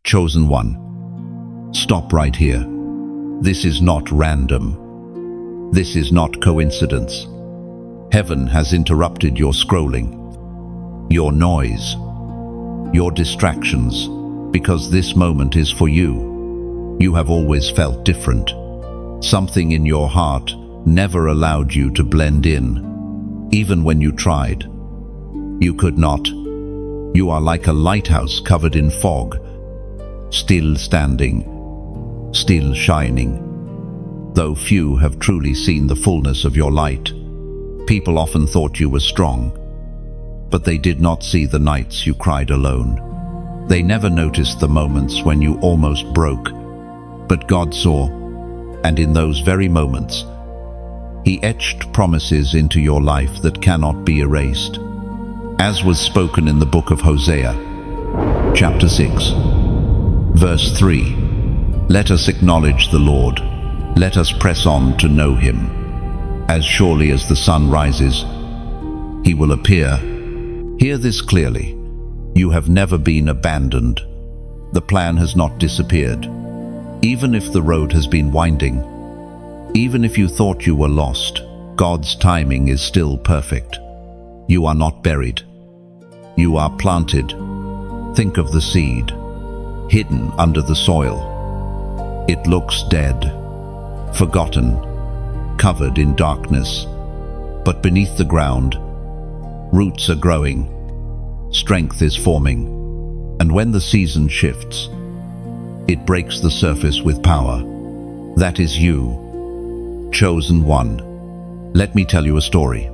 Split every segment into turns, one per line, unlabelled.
Chosen one, stop right here. This is not random. This is not coincidence. Heaven has interrupted your scrolling, your noise, your distractions, because this moment is for you. You have always felt different. Something in your heart never allowed you to blend in. Even when you tried, you could not. You are like a lighthouse covered in fog, still standing, still shining. Though few have truly seen the fullness of your light. People often thought you were strong, but they did not see the nights you cried alone. They never noticed the moments when you almost broke, but God saw, and in those very moments, He etched promises into your life that cannot be erased. As was spoken in the book of Hosea, chapter 6, verse 3, let us acknowledge the Lord. Let us press on to know Him. As surely as the sun rises, He will appear. Hear this clearly. You have never been abandoned. The plan has not disappeared. Even if the road has been winding, even if you thought you were lost, God's timing is still perfect. You are not buried. You are planted. Think of the seed, hidden under the soil. It looks dead, forgotten, covered in darkness. But beneath the ground, roots are growing, strength is forming, and when the season shifts, it breaks the surface with power. That is you, chosen one. Let me tell you a story.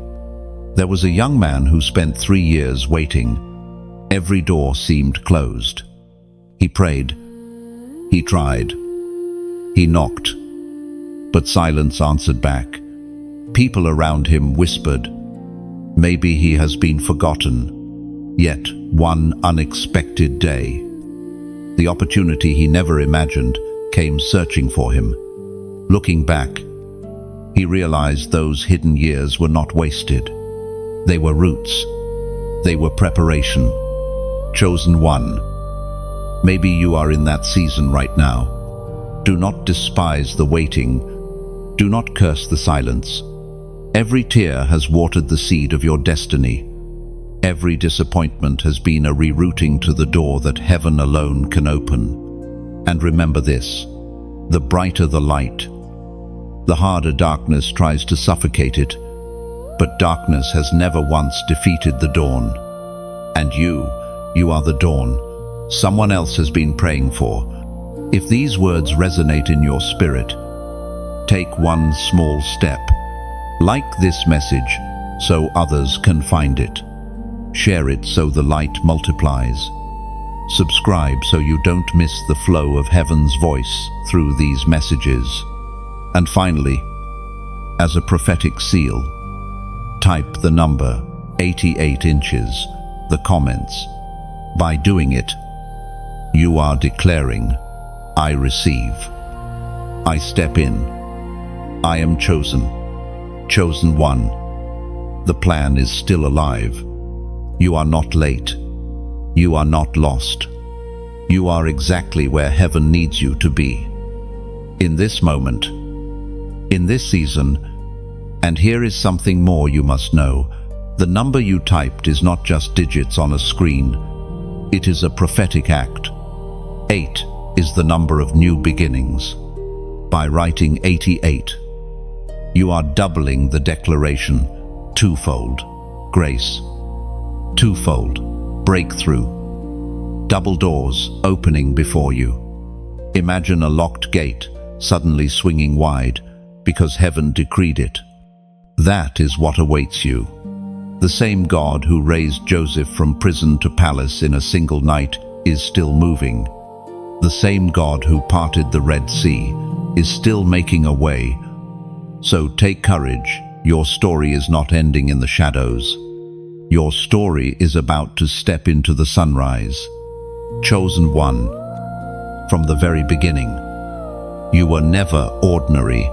There was a young man who spent 3 years waiting. Every door seemed closed. He prayed. He tried. He knocked. But silence answered back. People around him whispered, maybe he has been forgotten. Yet one unexpected day, the opportunity he never imagined came searching for him. Looking back, he realized those hidden years were not wasted. They were roots. They were preparation. Chosen one. Maybe you are in that season right now. Do not despise the waiting. Do not curse the silence. Every tear has watered the seed of your destiny. Every disappointment has been a rerouting to the door that heaven alone can open. And remember this, the brighter the light, the harder darkness tries to suffocate it. But darkness has never once defeated the dawn. And you are the dawn someone else has been praying for. If these words resonate in your spirit, take one small step. Like this message so others can find it. Share it so the light multiplies. Subscribe so you don't miss the flow of heaven's voice through these messages. And finally, as a prophetic seal, type the number 88 inches, the comments. By doing it, you are declaring, I receive. I step in. I am chosen. Chosen one. The plan is still alive. You are not late. You are not lost. You are exactly where heaven needs you to be. In this moment, in this season, and here is something more you must know. The number you typed is not just digits on a screen. It is a prophetic act. 8 is the number of new beginnings. By writing 88, you are doubling the declaration. Twofold grace, twofold breakthrough, double doors opening before you. Imagine a locked gate suddenly swinging wide because heaven decreed it. That is what awaits you. The same God who raised Joseph from prison to palace in a single night is still moving. The same God who parted the Red Sea is still making a way. So take courage. Your story is not ending in the shadows. Your story is about to step into the sunrise. Chosen one. From the very beginning, you were never ordinary,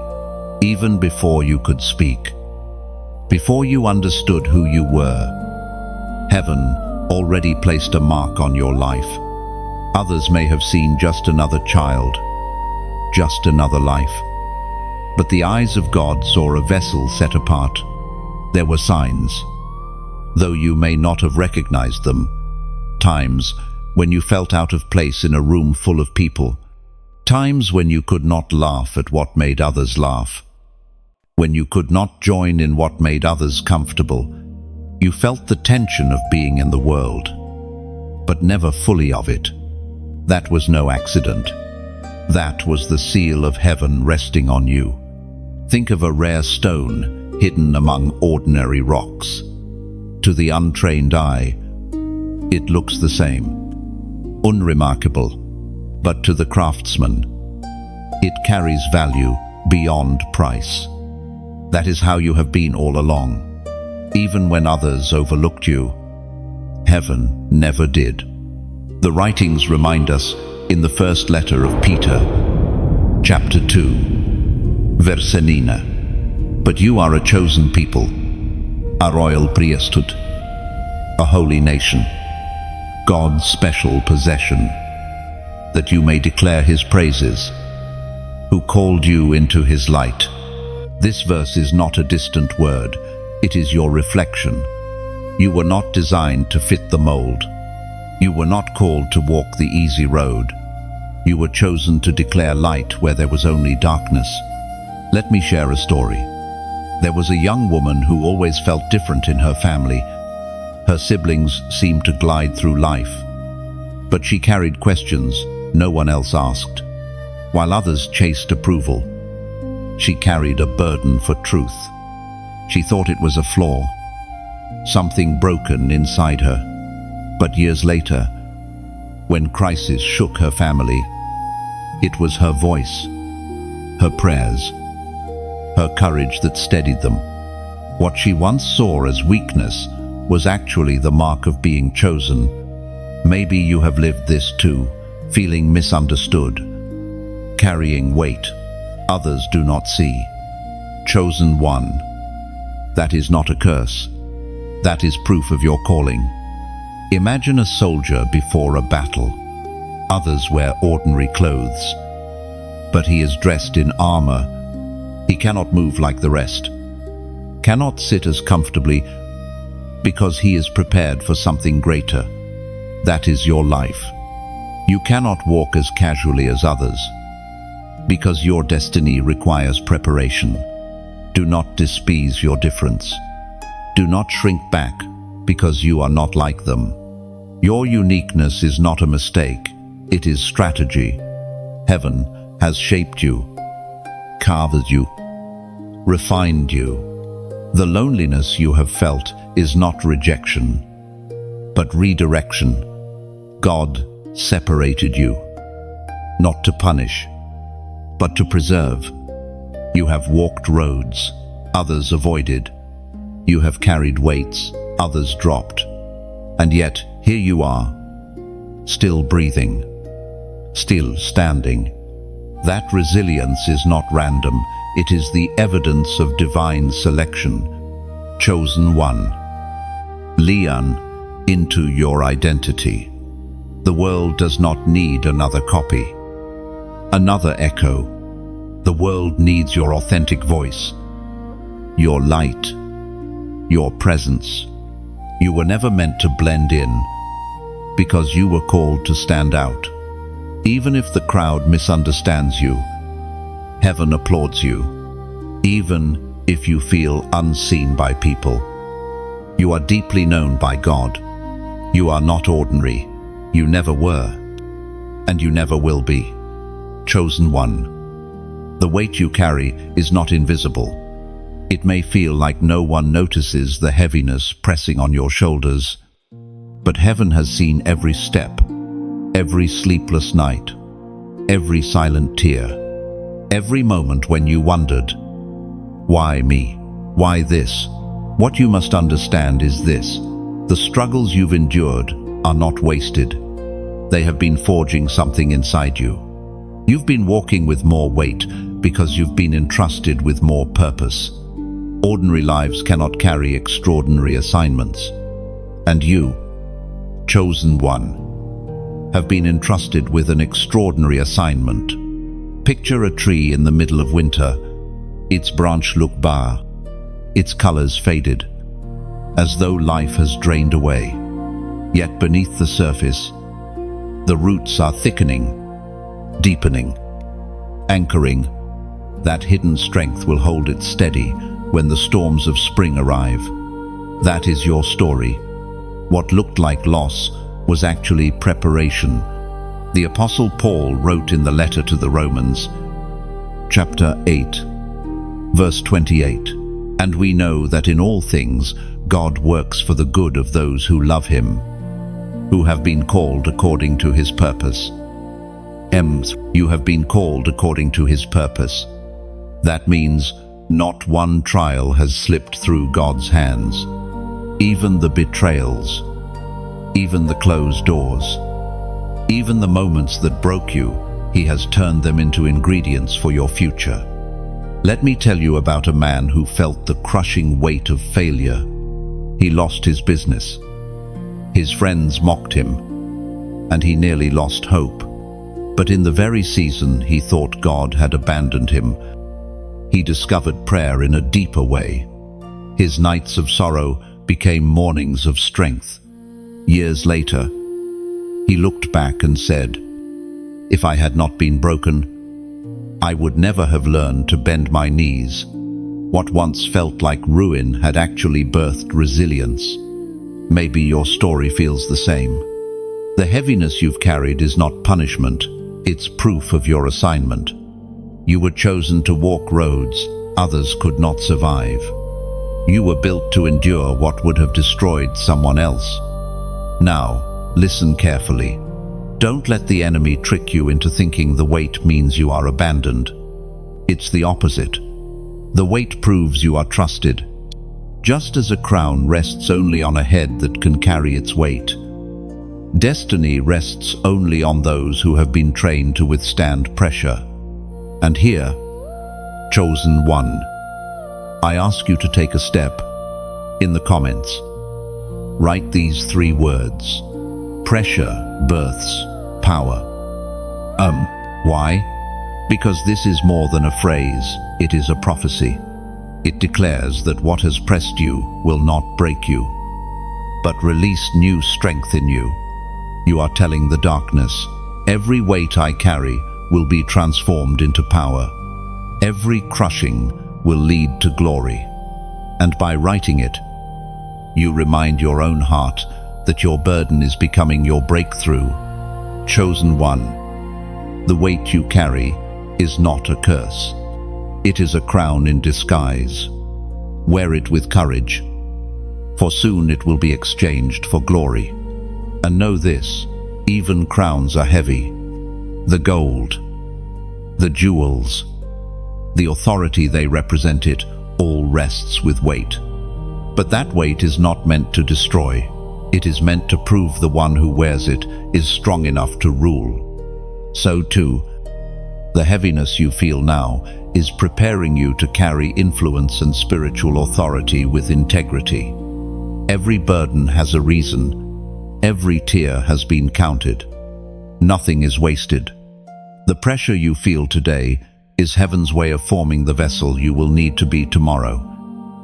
even before you could speak. Before you understood who you were, heaven already placed a mark on your life. Others may have seen just another child, just another life. But the eyes of God saw a vessel set apart. There were signs, though you may not have recognized them. Times when you felt out of place in a room full of people. Times when you could not laugh at what made others laugh. When you could not join in what made others comfortable. You felt the tension of being in the world, but never fully of it. That was no accident. That was the seal of heaven resting on you. Think of a rare stone hidden among ordinary rocks. To the untrained eye, it looks the same, unremarkable, but to the craftsman, it carries value beyond price. That is how you have been all along. Even when others overlooked you, heaven never did. The writings remind us in the first letter of Peter, chapter 2, verse 9. But you are a chosen people, a royal priesthood, a holy nation, God's special possession, that you may declare his praises, who called you into his light. This verse is not a distant word. It is your reflection. You were not designed to fit the mold. You were not called to walk the easy road. You were chosen to declare light where there was only darkness. Let me share a story. There was a young woman who always felt different in her family. Her siblings seemed to glide through life, but she carried questions no one else asked. While others chased approval, she carried a burden for truth. She thought it was a flaw, something broken inside her. But years later, when crisis shook her family, it was her voice, her prayers, her courage that steadied them. What she once saw as weakness was actually the mark of being chosen. Maybe you have lived this too, feeling misunderstood, carrying weight others do not see. Chosen one. That is not a curse. That is proof of your calling. Imagine a soldier before a battle. Others wear ordinary clothes, but he is dressed in armor. He cannot move like the rest, cannot sit as comfortably, because he is prepared for something greater. That is your life. You cannot walk as casually as others, because your destiny requires preparation. Do not despise your difference. Do not shrink back because you are not like them. Your uniqueness is not a mistake, it is strategy. Heaven has shaped you, carved you, refined you. The loneliness you have felt is not rejection, but redirection. God separated you, not to punish, but to preserve. You have walked roads others avoided. You have carried weights others dropped. And yet, here you are, still breathing, still standing. That resilience is not random. It is the evidence of divine selection. Chosen one. Lean into your identity. The world does not need another copy, another echo. The world needs your authentic voice, your light, your presence. You were never meant to blend in, because you were called to stand out. Even if the crowd misunderstands you, heaven applauds you. Even if you feel unseen by people, you are deeply known by God. You are not ordinary. You never were, and you never will be. Chosen one. The weight you carry is not invisible. It may feel like no one notices the heaviness pressing on your shoulders, but heaven has seen every step, every sleepless night, every silent tear, every moment when you wondered, why me? Why this? What you must understand is this: the struggles you've endured are not wasted. They have been forging something inside you. You've been walking with more weight because you've been entrusted with more purpose. Ordinary lives cannot carry extraordinary assignments. And you, chosen one, have been entrusted with an extraordinary assignment. Picture a tree in the middle of winter. Its branch look bare, its colors faded, as though life has drained away. Yet beneath the surface, the roots are thickening, deepening, anchoring. That hidden strength will hold it steady when the storms of spring arrive. That is your story. What looked like loss was actually preparation. The Apostle Paul wrote in the letter to the Romans, chapter 8, verse 28, "And we know that in all things God works for the good of those who love him, who have been called according to his purpose." You have been called according to his purpose. That means not one trial has slipped through God's hands. Even the betrayals, even the closed doors, even the moments that broke you, he has turned them into ingredients for your future. Let me tell you about a man who felt the crushing weight of failure. He lost his business. His friends mocked him, and he nearly lost hope. But in the very season he thought God had abandoned him, he discovered prayer in a deeper way. His nights of sorrow became mornings of strength. Years later, he looked back and said, "If I had not been broken, I would never have learned to bend my knees." What once felt like ruin had actually birthed resilience. Maybe your story feels the same. The heaviness you've carried is not punishment, it's proof of your assignment. You were chosen to walk roads others could not survive. You were built to endure what would have destroyed someone else. Now, listen carefully. Don't let the enemy trick you into thinking the weight means you are abandoned. It's the opposite. The weight proves you are trusted. Just as a crown rests only on a head that can carry its weight, destiny rests only on those who have been trained to withstand pressure. And here, chosen one, I ask you to take a step. In the comments, write these 3 words. Pressure births power. Why? Because this is more than a phrase, it is a prophecy. It declares that what has pressed you will not break you, but release new strength in you. You are telling the darkness, every weight I carry will be transformed into power. Every crushing will lead to glory. And by writing it, you remind your own heart that your burden is becoming your breakthrough. Chosen one, the weight you carry is not a curse. It is a crown in disguise. Wear it with courage, for soon it will be exchanged for glory. And know this, even crowns are heavy. The gold, the jewels, the authority they represent, it all rests with weight. But that weight is not meant to destroy. It is meant to prove the one who wears it is strong enough to rule. So too, the heaviness you feel now is preparing you to carry influence and spiritual authority with integrity. Every burden has a reason. Every tear has been counted. Nothing is wasted. The pressure you feel today is heaven's way of forming the vessel you will need to be tomorrow.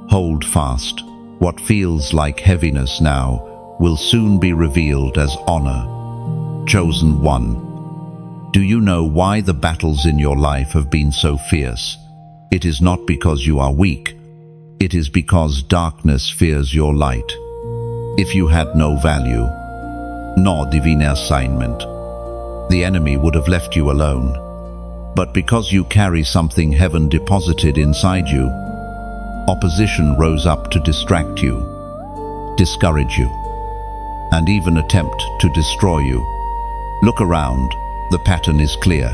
Hold fast. What feels like heaviness now will soon be revealed as honor. Chosen one. Do you know why the battles in your life have been so fierce? It is not because you are weak. It is because darkness fears your light. If you had no value, nor divine assignment, the enemy would have left you alone. But because you carry something heaven deposited inside you, opposition rose up to distract you, discourage you, and even attempt to destroy you. Look around. The pattern is clear.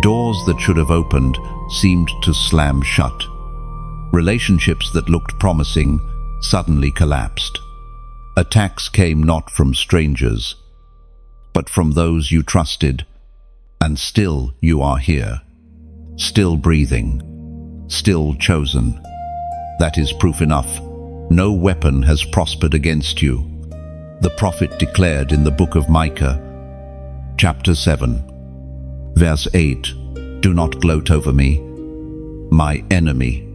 Doors that should have opened seemed to slam shut. Relationships that looked promising suddenly collapsed. Attacks came not from strangers, but from those you trusted. And still you are here, still breathing, still chosen. That is proof enough. No weapon has prospered against you. The prophet declared in the book of Micah, Chapter 7, Verse 8. Do not gloat over me, my enemy.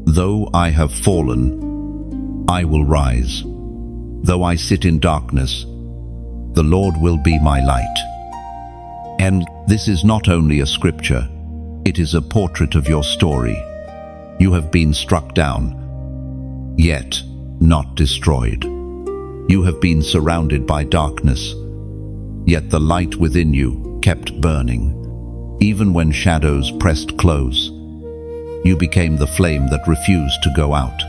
Though I have fallen, I will rise. Though I sit in darkness, the Lord will be my light. And this is not only a scripture, it is a portrait of your story. You have been struck down, yet not destroyed. You have been surrounded by darkness, yet the light within you kept burning. Even when shadows pressed close, you became the flame that refused to go out.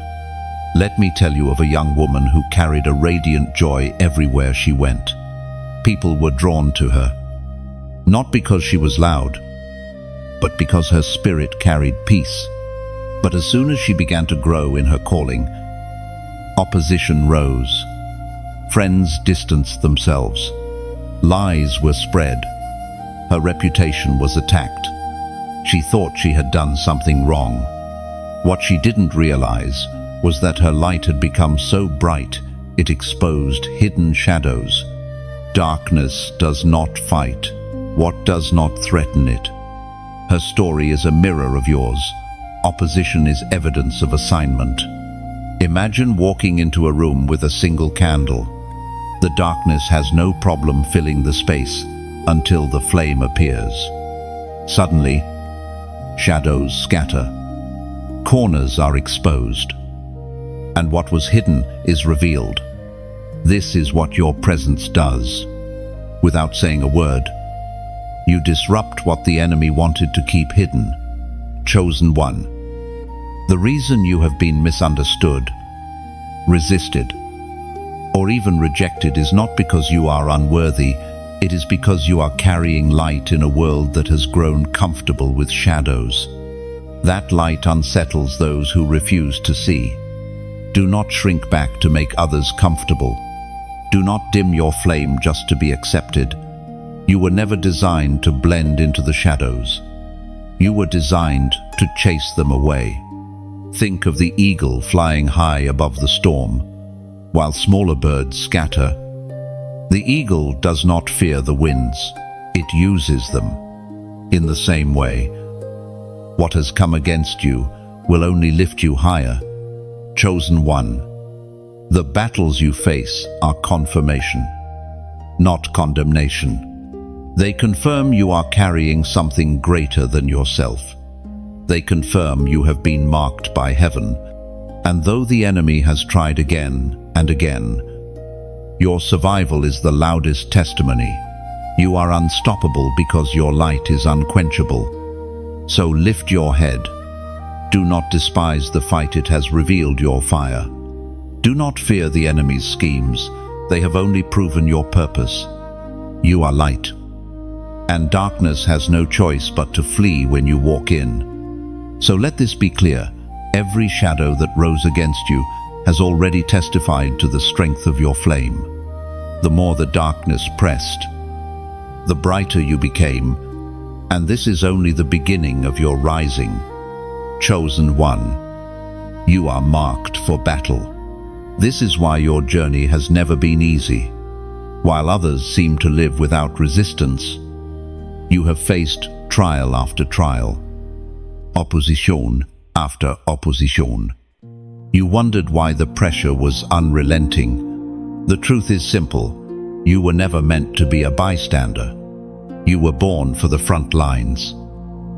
Let me tell you of a young woman who carried a radiant joy everywhere she went. People were drawn to her, not because she was loud, but because her spirit carried peace. But as soon as she began to grow in her calling, opposition rose. Friends distanced themselves. Lies were spread. Her reputation was attacked. She thought she had done something wrong. What she didn't realize was that her light had become so bright it exposed hidden shadows. Darkness does not fight what does not threaten it. Her story is a mirror of yours. Opposition is evidence of assignment. Imagine walking into a room with a single candle. The darkness has no problem filling the space until the flame appears. Suddenly, shadows scatter. Corners are exposed, and what was hidden is revealed. This is what your presence does. Without saying a word, you disrupt what the enemy wanted to keep hidden. Chosen one. The reason you have been misunderstood, resisted, or even rejected is not because you are unworthy. It is because you are carrying light in a world that has grown comfortable with shadows. That light unsettles those who refuse to see. Do not shrink back to make others comfortable. Do not dim your flame just to be accepted. You were never designed to blend into the shadows. You were designed to chase them away. Think of the eagle flying high above the storm, while smaller birds scatter. The eagle does not fear the winds, it uses them. In the same way, what has come against you will only lift you higher. Chosen one. The battles you face are confirmation, not condemnation. They confirm you are carrying something greater than yourself. They confirm you have been marked by heaven. And though the enemy has tried again and again, your survival is the loudest testimony. You are unstoppable because your light is unquenchable. So lift your head. Do not despise the fight, it has revealed your fire. Do not fear the enemy's schemes. They have only proven your purpose. You are light. And darkness has no choice but to flee when you walk in. So let this be clear. Every shadow that rose against you has already testified to the strength of your flame. The more the darkness pressed, the brighter you became, and this is only the beginning of your rising. Chosen one. You are marked for battle. This is why your journey has never been easy. While others seem to live without resistance, you have faced trial after trial, opposition after opposition. You wondered why the pressure was unrelenting. The truth is simple. You were never meant to be a bystander. You were born for the front lines.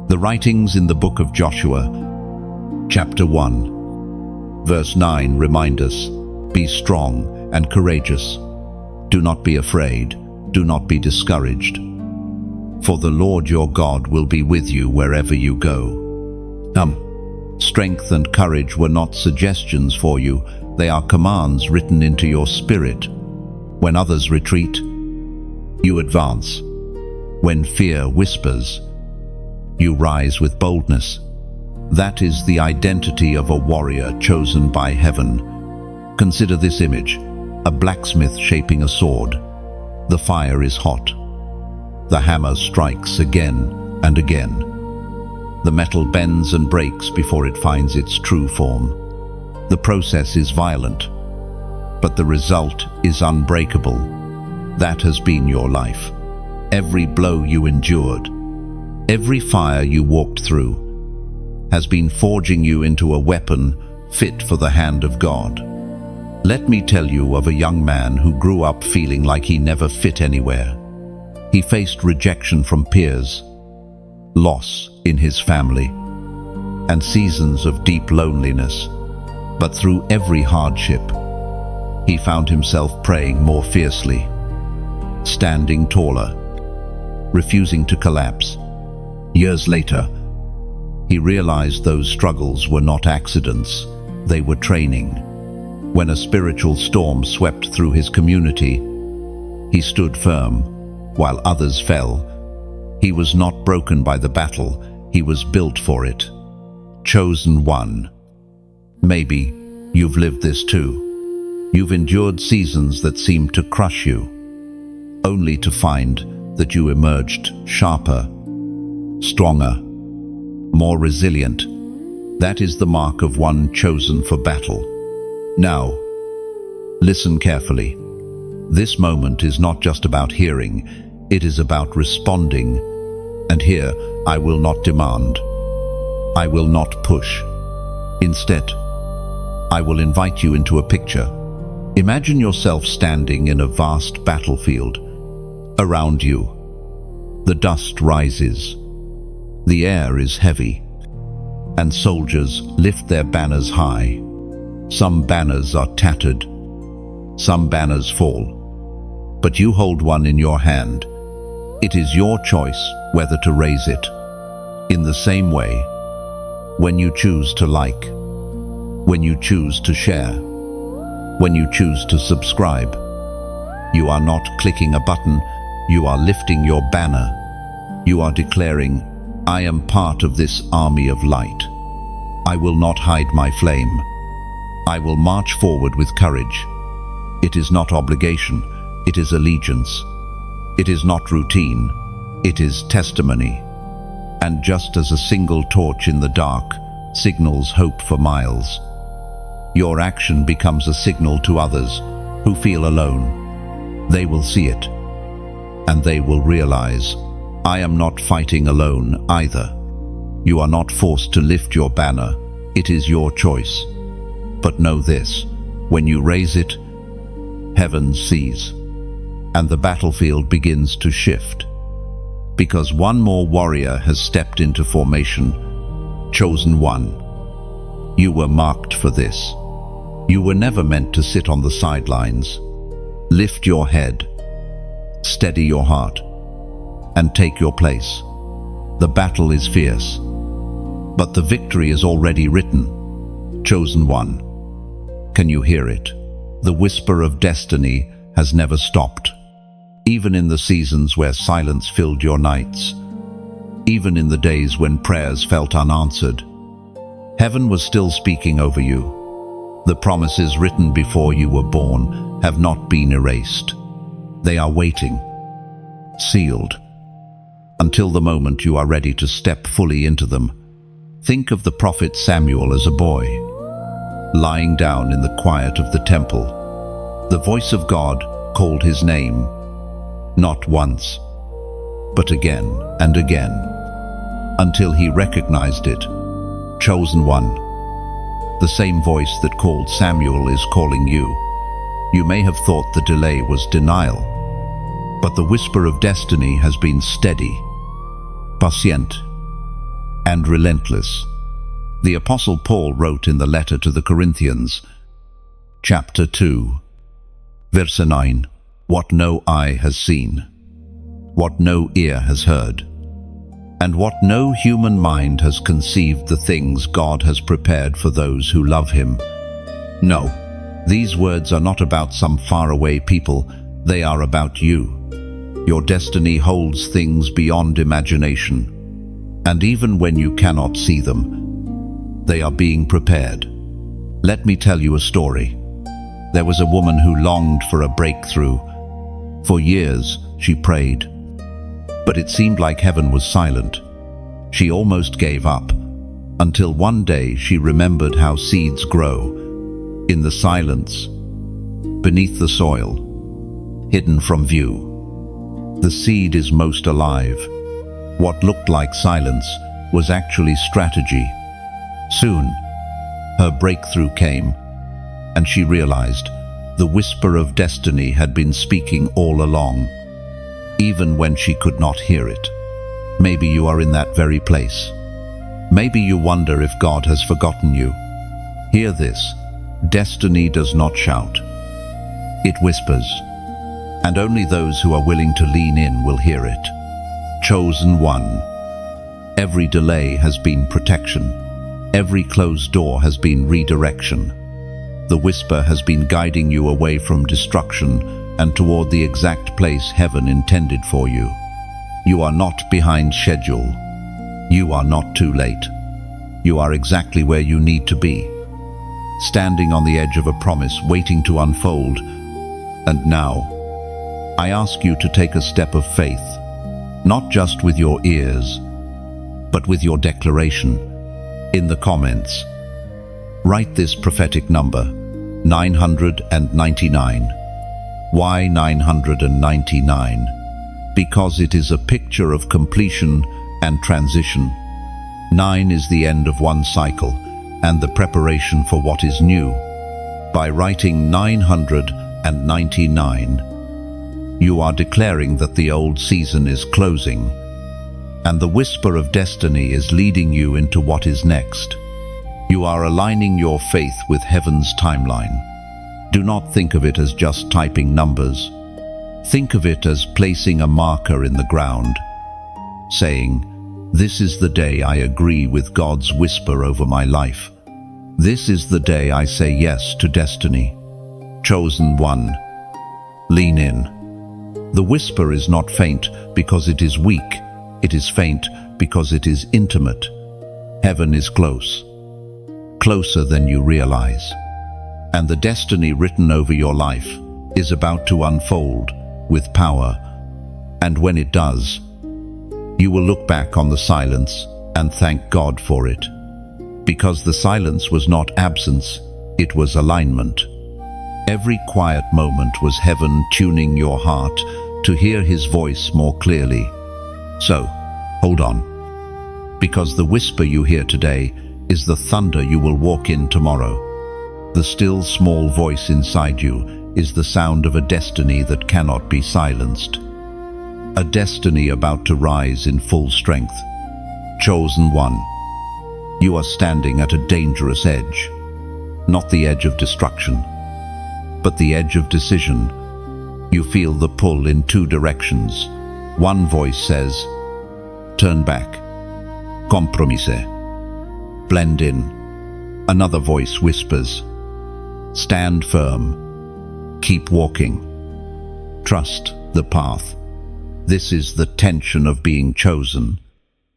The writings in the book of Joshua, chapter 1, verse 9 remind us, be strong and courageous. Do not be afraid. Do not be discouraged. For the Lord your God will be with you wherever you go. Strength and courage were not suggestions for you. They are commands written into your spirit. When others retreat, you advance. When fear whispers, you rise with boldness. That is the identity of a warrior chosen by heaven. Consider this image, a blacksmith shaping a sword. The fire is hot. The hammer strikes again and again. The metal bends and breaks before it finds its true form. The process is violent, but the result is unbreakable. That has been your life. every blow you endured, every fire you walked through, has been forging you into a weapon fit for the hand of God. Let me tell you of a young man who grew up feeling like he never fit anywhere. He faced rejection from peers, loss in his family, and seasons of deep loneliness. But through every hardship, he found himself praying more fiercely, standing taller, refusing to collapse. Years later, he realized those struggles were not accidents, they were training. When a spiritual storm swept through his community, he stood firm, while others fell. He was not broken by the battle, he was built for it. Chosen one. Maybe you've lived this too. You've endured seasons that seemed to crush you, only to find that you emerged sharper, stronger, more resilient. That is the mark of one chosen for battle. Now, listen carefully. This moment is not just about hearing, it is about responding. And here, I will not demand. I will not push. Instead, I will invite you into a picture. Imagine yourself standing in a vast battlefield. Around you, the dust rises. The air is heavy, and soldiers lift their banners high. Some banners are tattered, some banners fall, but you hold one in your hand. It is your choice whether to raise it. In the same way, when you choose to like, when you choose to share, when you choose to subscribe, you are not clicking a button, you are lifting your banner. You are declaring, I am part of this army of light. I will not hide my flame. I will march forward with courage. It is not obligation, it is allegiance. It is not routine, it is testimony. And just as a single torch in the dark signals hope for miles, your action becomes a signal to others who feel alone. They will see it, and they will realize, I am not fighting alone either. You are not forced to lift your banner, it is your choice. But know this, when you raise it, heaven sees, and the battlefield begins to shift. Because one more warrior has stepped into formation, chosen one. You were marked for this. You were never meant to sit on the sidelines. Lift your head, steady your heart, and take your place. The battle is fierce, but the victory is already written. Chosen one. Can you hear it? The whisper of destiny has never stopped. Even in the seasons where silence filled your nights, even in the days when prayers felt unanswered, heaven was still speaking over you. The promises written before you were born have not been erased. They are waiting, sealed, until the moment you are ready to step fully into them. Think of the prophet Samuel as a boy, lying down in the quiet of the temple. The voice of God called his name, not once, but again and again, until he recognized it. Chosen one. The same voice that called Samuel is calling you. You may have thought the delay was denial, but the whisper of destiny has been steady, patient, and relentless. The Apostle Paul wrote in the letter to the Corinthians, chapter 2, verse 9, what no eye has seen, what no ear has heard, and what no human mind has conceived, the things God has prepared for those who love him. No, these words are not about some faraway people, they are about you. Your destiny holds things beyond imagination, and even when you cannot see them, they are being prepared. Let me tell you a story. There was a woman who longed for a breakthrough. For years, she prayed, but it seemed like heaven was silent. She almost gave up, until one day she remembered how seeds grow, in the silence, beneath the soil, hidden from view. The seed is most alive. What looked like silence was actually strategy. Soon, her breakthrough came, and she realized the whisper of destiny had been speaking all along, even when she could not hear it. Maybe you are in that very place. Maybe you wonder if God has forgotten you. Hear this: destiny does not shout. It whispers, and only those who are willing to lean in will hear it. Chosen one. Every delay has been protection. Every closed door has been redirection. The whisper has been guiding you away from destruction and toward the exact place heaven intended for you. You are not behind schedule. You are not too late. You are exactly where you need to be, standing on the edge of a promise waiting to unfold. And now, I ask you to take a step of faith, not just with your ears, but with your declaration. In the comments, write this prophetic number, 999. Why 999? Because it is a picture of completion and transition. 9 is the end of one cycle and the preparation for what is new. By writing 999, you are declaring that the old season is closing, and the whisper of destiny is leading you into what is next. You are aligning your faith with heaven's timeline. Do not think of it as just typing numbers. Think of it as placing a marker in the ground, saying, "This is the day I agree with God's whisper over my life. This is the day I say yes to destiny." Chosen one. Lean in. The whisper is not faint because it is weak. It is faint because it is intimate. Heaven is close, closer than you realize. And the destiny written over your life is about to unfold with power. And when it does, you will look back on the silence and thank God for it. Because the silence was not absence, it was alignment. Every quiet moment was heaven tuning your heart to hear His voice more clearly. So, hold on. Because the whisper you hear today is the thunder you will walk in tomorrow. The still small voice inside you is the sound of a destiny that cannot be silenced. A destiny about to rise in full strength. Chosen one. You are standing at a dangerous edge. Not the edge of destruction, but the edge of decision. You feel the pull in two directions. One voice says, "Turn back. Compromise. Blend in." Another voice whispers, "Stand firm. Keep walking. Trust the path." This is the tension of being chosen.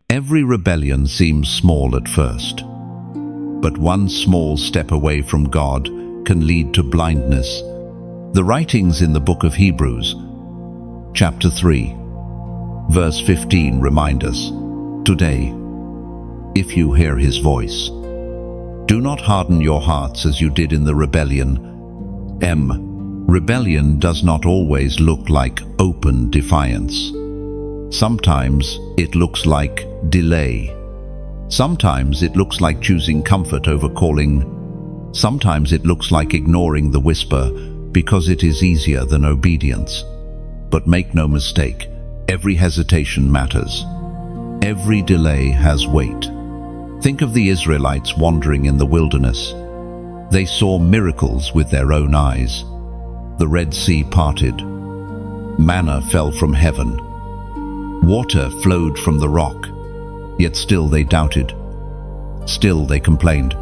Every rebellion seems small at first, but one small step away from God can lead to blindness. The writings in the book of Hebrews, chapter 3, verse 15 remind us, "Today, if you hear His voice, do not harden your hearts as you did in the rebellion." Rebellion does not always look like open defiance. Sometimes it looks like delay. Sometimes it looks like choosing comfort over calling. Sometimes it looks like ignoring the whisper because it is easier than obedience. But make no mistake, every hesitation matters. Every delay has weight. Think of the Israelites wandering in the wilderness. They saw miracles with their own eyes. The Red Sea parted. Manna fell from heaven. Water flowed from the rock. Yet still they doubted. Still they complained.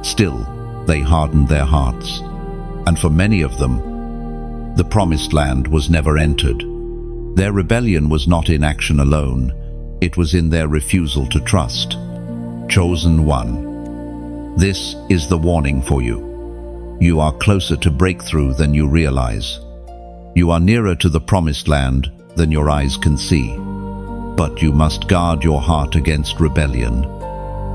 Still they hardened their hearts. And for many of them, the promised land was never entered. Their rebellion was not in action alone. It was in their refusal to trust. Chosen one. This is the warning for you. You are closer to breakthrough than you realize. You are nearer to the promised land than your eyes can see. But you must guard your heart against rebellion.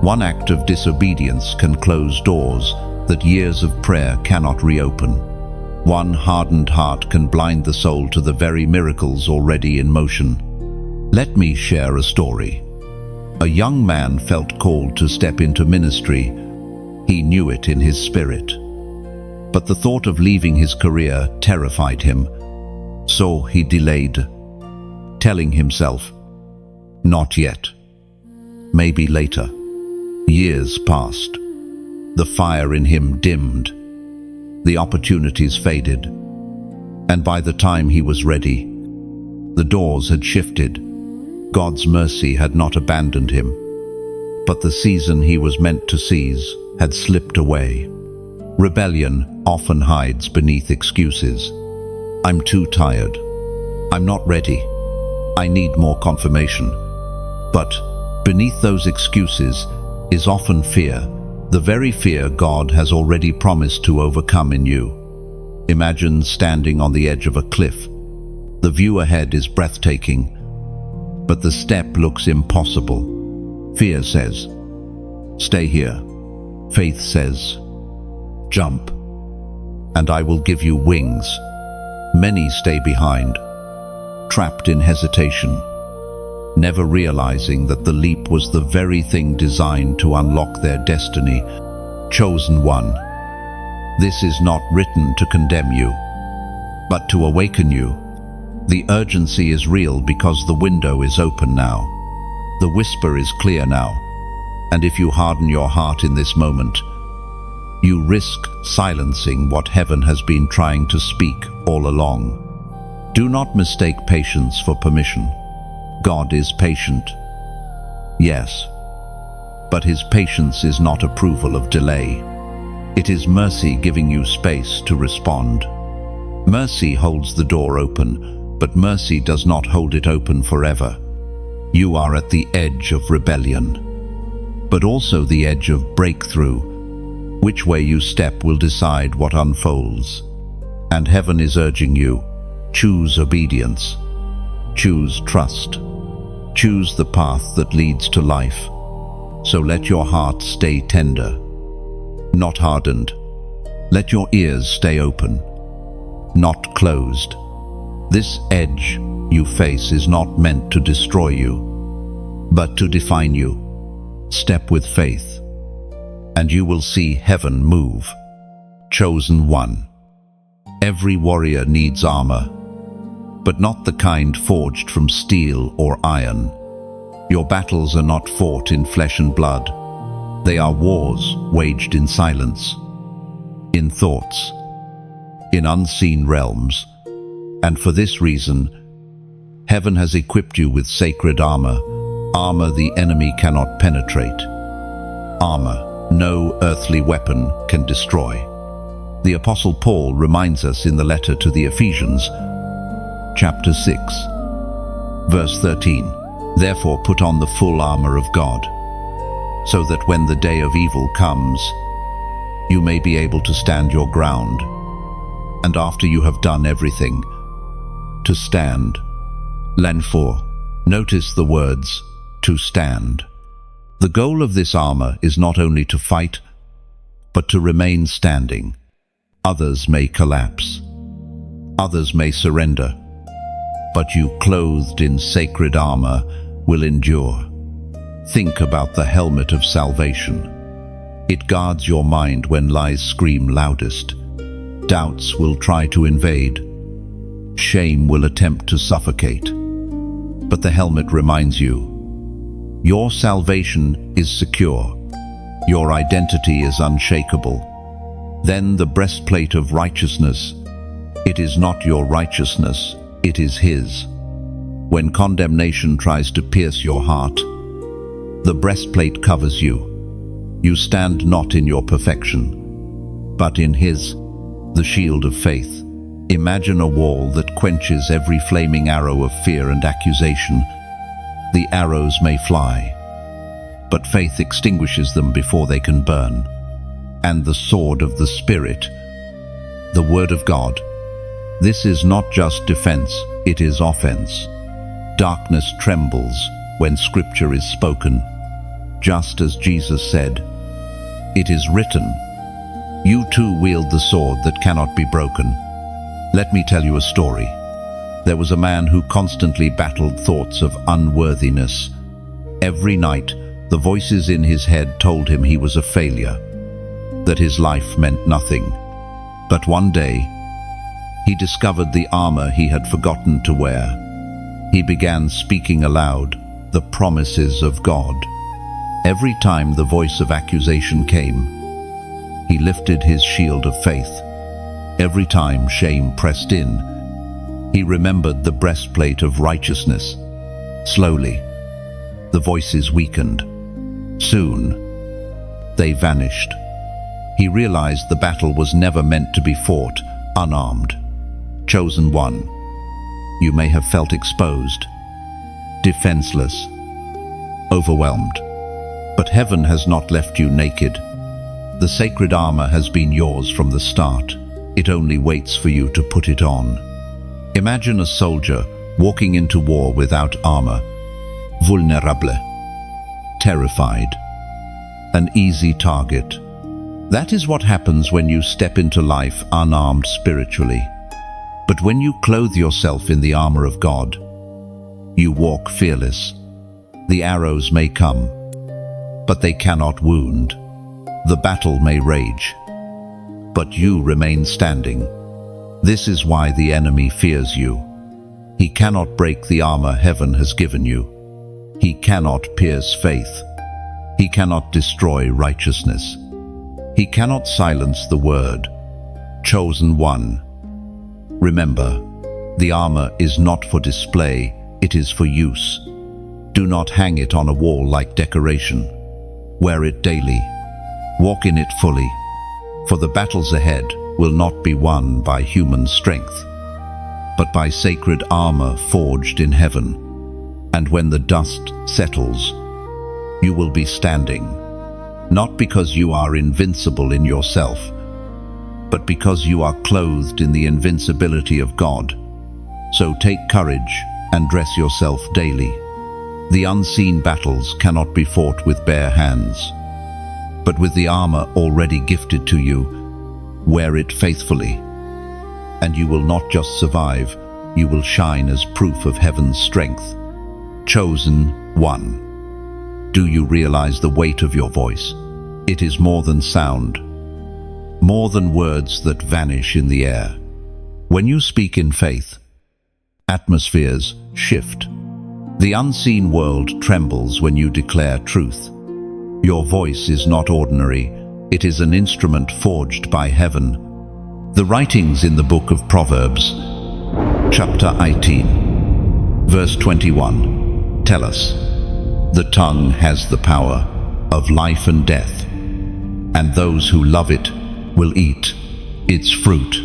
One act of disobedience can close doors that years of prayer cannot reopen. One hardened heart can blind the soul to the very miracles already in motion. Let me share a story. A young man felt called to step into ministry. He knew it in his spirit. But the thought of leaving his career terrified him. So he delayed, telling himself, "Not yet. Maybe later." Years passed. The fire in him dimmed. The opportunities faded. And by the time he was ready, the doors had shifted. God's mercy had not abandoned him, but the season he was meant to seize had slipped away. Rebellion often hides beneath excuses. "I'm too tired. I'm not ready. I need more confirmation." But beneath those excuses is often fear, the very fear God has already promised to overcome in you. Imagine standing on the edge of a cliff. The view ahead is breathtaking, but the step looks impossible. Fear says, "Stay here." Faith says, "Jump, and I will give you wings." Many stay behind, trapped in hesitation, never realizing that the leap was the very thing designed to unlock their destiny. Chosen one. This is not written to condemn you, but to awaken you. The urgency is real because the window is open now. The whisper is clear now. And if you harden your heart in this moment, you risk silencing what heaven has been trying to speak all along. Do not mistake patience for permission. God is patient. Yes, but his patience is not approval of delay. It is mercy giving you space to respond. Mercy holds the door open, but mercy does not hold it open forever. You are at the edge of rebellion, but also the edge of breakthrough. Which way you step will decide what unfolds. And heaven is urging you, choose obedience, choose trust, choose the path that leads to life. So let your heart stay tender, not hardened. Let your ears stay open, not closed. This edge you face is not meant to destroy you, but to define you. Step with faith, and you will see heaven move. Chosen one. Every warrior needs armor, but not the kind forged from steel or iron. Your battles are not fought in flesh and blood. They are wars waged in silence, in thoughts, in unseen realms. And for this reason, heaven has equipped you with sacred armor, armor the enemy cannot penetrate, armor no earthly weapon can destroy. The Apostle Paul reminds us in the letter to the Ephesians, chapter 6, verse 13, "Therefore put on the full armor of God, so that when the day of evil comes, you may be able to stand your ground, and after you have done everything, to stand." Len 4. Notice the words, "to stand." The goal of this armor is not only to fight, but to remain standing. Others may collapse. Others may surrender. But you, clothed in sacred armor, will endure. Think about the helmet of salvation. It guards your mind when lies scream loudest. Doubts will try to invade. Shame will attempt to suffocate. But the helmet reminds you, your salvation is secure. Your identity is unshakable. Then the breastplate of righteousness. It is not your righteousness, it is his. When condemnation tries to pierce your heart, the breastplate covers you. You stand not in your perfection, but in his, the shield of faith. Imagine a wall that quenches every flaming arrow of fear and accusation. The arrows may fly, but faith extinguishes them before they can burn. And the sword of the Spirit, the Word of God. This is not just defense, it is offense. Darkness trembles when Scripture is spoken. Just as Jesus said, "It is written." You too wield the sword that cannot be broken. Let me tell you a story. There was a man who constantly battled thoughts of unworthiness. Every night, the voices in his head told him he was a failure, that his life meant nothing. But one day, he discovered the armor he had forgotten to wear. He began speaking aloud the promises of God. Every time the voice of accusation came, he lifted his shield of faith. Every time shame pressed in, he remembered the breastplate of righteousness. Slowly, the voices weakened. Soon, they vanished. He realized the battle was never meant to be fought unarmed. Chosen one, you may have felt exposed, defenseless, overwhelmed. But heaven has not left you naked. The sacred armor has been yours from the start. It only waits for you to put it on. Imagine a soldier walking into war without armor, vulnerable, terrified, an easy target. That is what happens when you step into life unarmed spiritually. But when you clothe yourself in the armor of God, you walk fearless. The arrows may come, but they cannot wound. The battle may rage, but you remain standing. This is why the enemy fears you. He cannot break the armor heaven has given you. He cannot pierce faith. He cannot destroy righteousness. He cannot silence the word. Chosen one. Remember, the armor is not for display, it is for use. Do not hang it on a wall like decoration. Wear it daily. Walk in it fully, for the battles ahead will not be won by human strength, but by sacred armor forged in heaven. And when the dust settles, you will be standing, not because you are invincible in yourself, but because you are clothed in the invincibility of God. So take courage and dress yourself daily. The unseen battles cannot be fought with bare hands, but with the armor already gifted to you, wear it faithfully, and you will not just survive, you will shine as proof of heaven's strength. Chosen one. Do you realize the weight of your voice? It is more than sound, more than words that vanish in the air. When you speak in faith, atmospheres shift. The unseen world trembles when you declare truth. Your voice is not ordinary, it is an instrument forged by heaven. The writings in the book of Proverbs, chapter 18, verse 21, tell us, the tongue has the power of life and death, and those who love it will eat its fruit.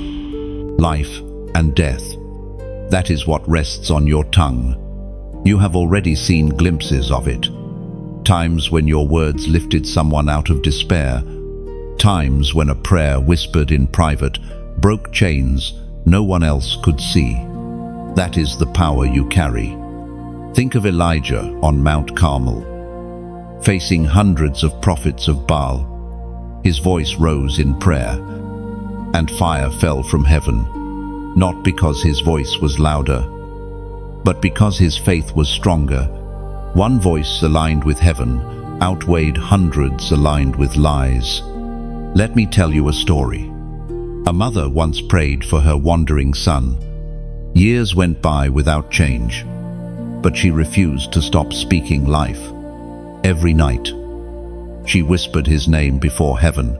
Life and death, that is what rests on your tongue. You have already seen glimpses of it. Times when your words lifted someone out of despair. Times when a prayer whispered in private broke chains no one else could see. That is the power you carry. Think of Elijah on Mount Carmel, facing hundreds of prophets of Baal. His voice rose in prayer, and fire fell from heaven, not because his voice was louder, but because his faith was stronger. One voice aligned with heaven outweighed hundreds aligned with lies. Let me tell you a story. A mother once prayed for her wandering son. Years went by without change, but she refused to stop speaking life. Every night, she whispered his name before heaven.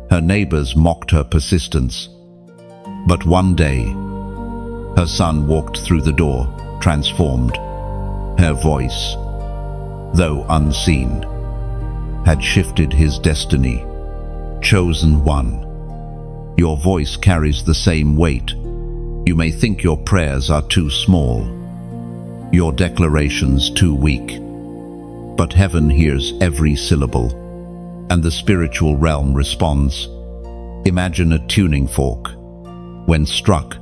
Her neighbors mocked her persistence. But one day, her son walked through the door, transformed. Her voice, though unseen, had shifted his destiny. Chosen one. Your voice carries the same weight. You may think your prayers are too small, your declarations too weak, but heaven hears every syllable, and the spiritual realm responds. Imagine a tuning fork. When struck,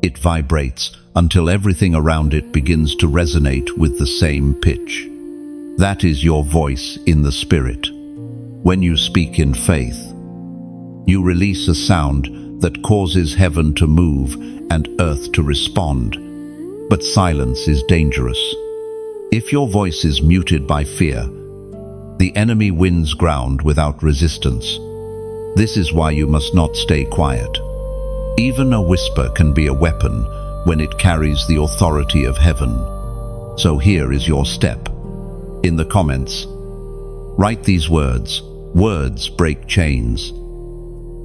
it vibrates until everything around it begins to resonate with the same pitch. That is your voice in the spirit. When you speak in faith, you release a sound that causes heaven to move and earth to respond. But silence is dangerous. If your voice is muted by fear, the enemy wins ground without resistance. This is why you must not stay quiet. Even a whisper can be a weapon when it carries the authority of heaven. So here is your step. In the comments, write these words. Words break chains.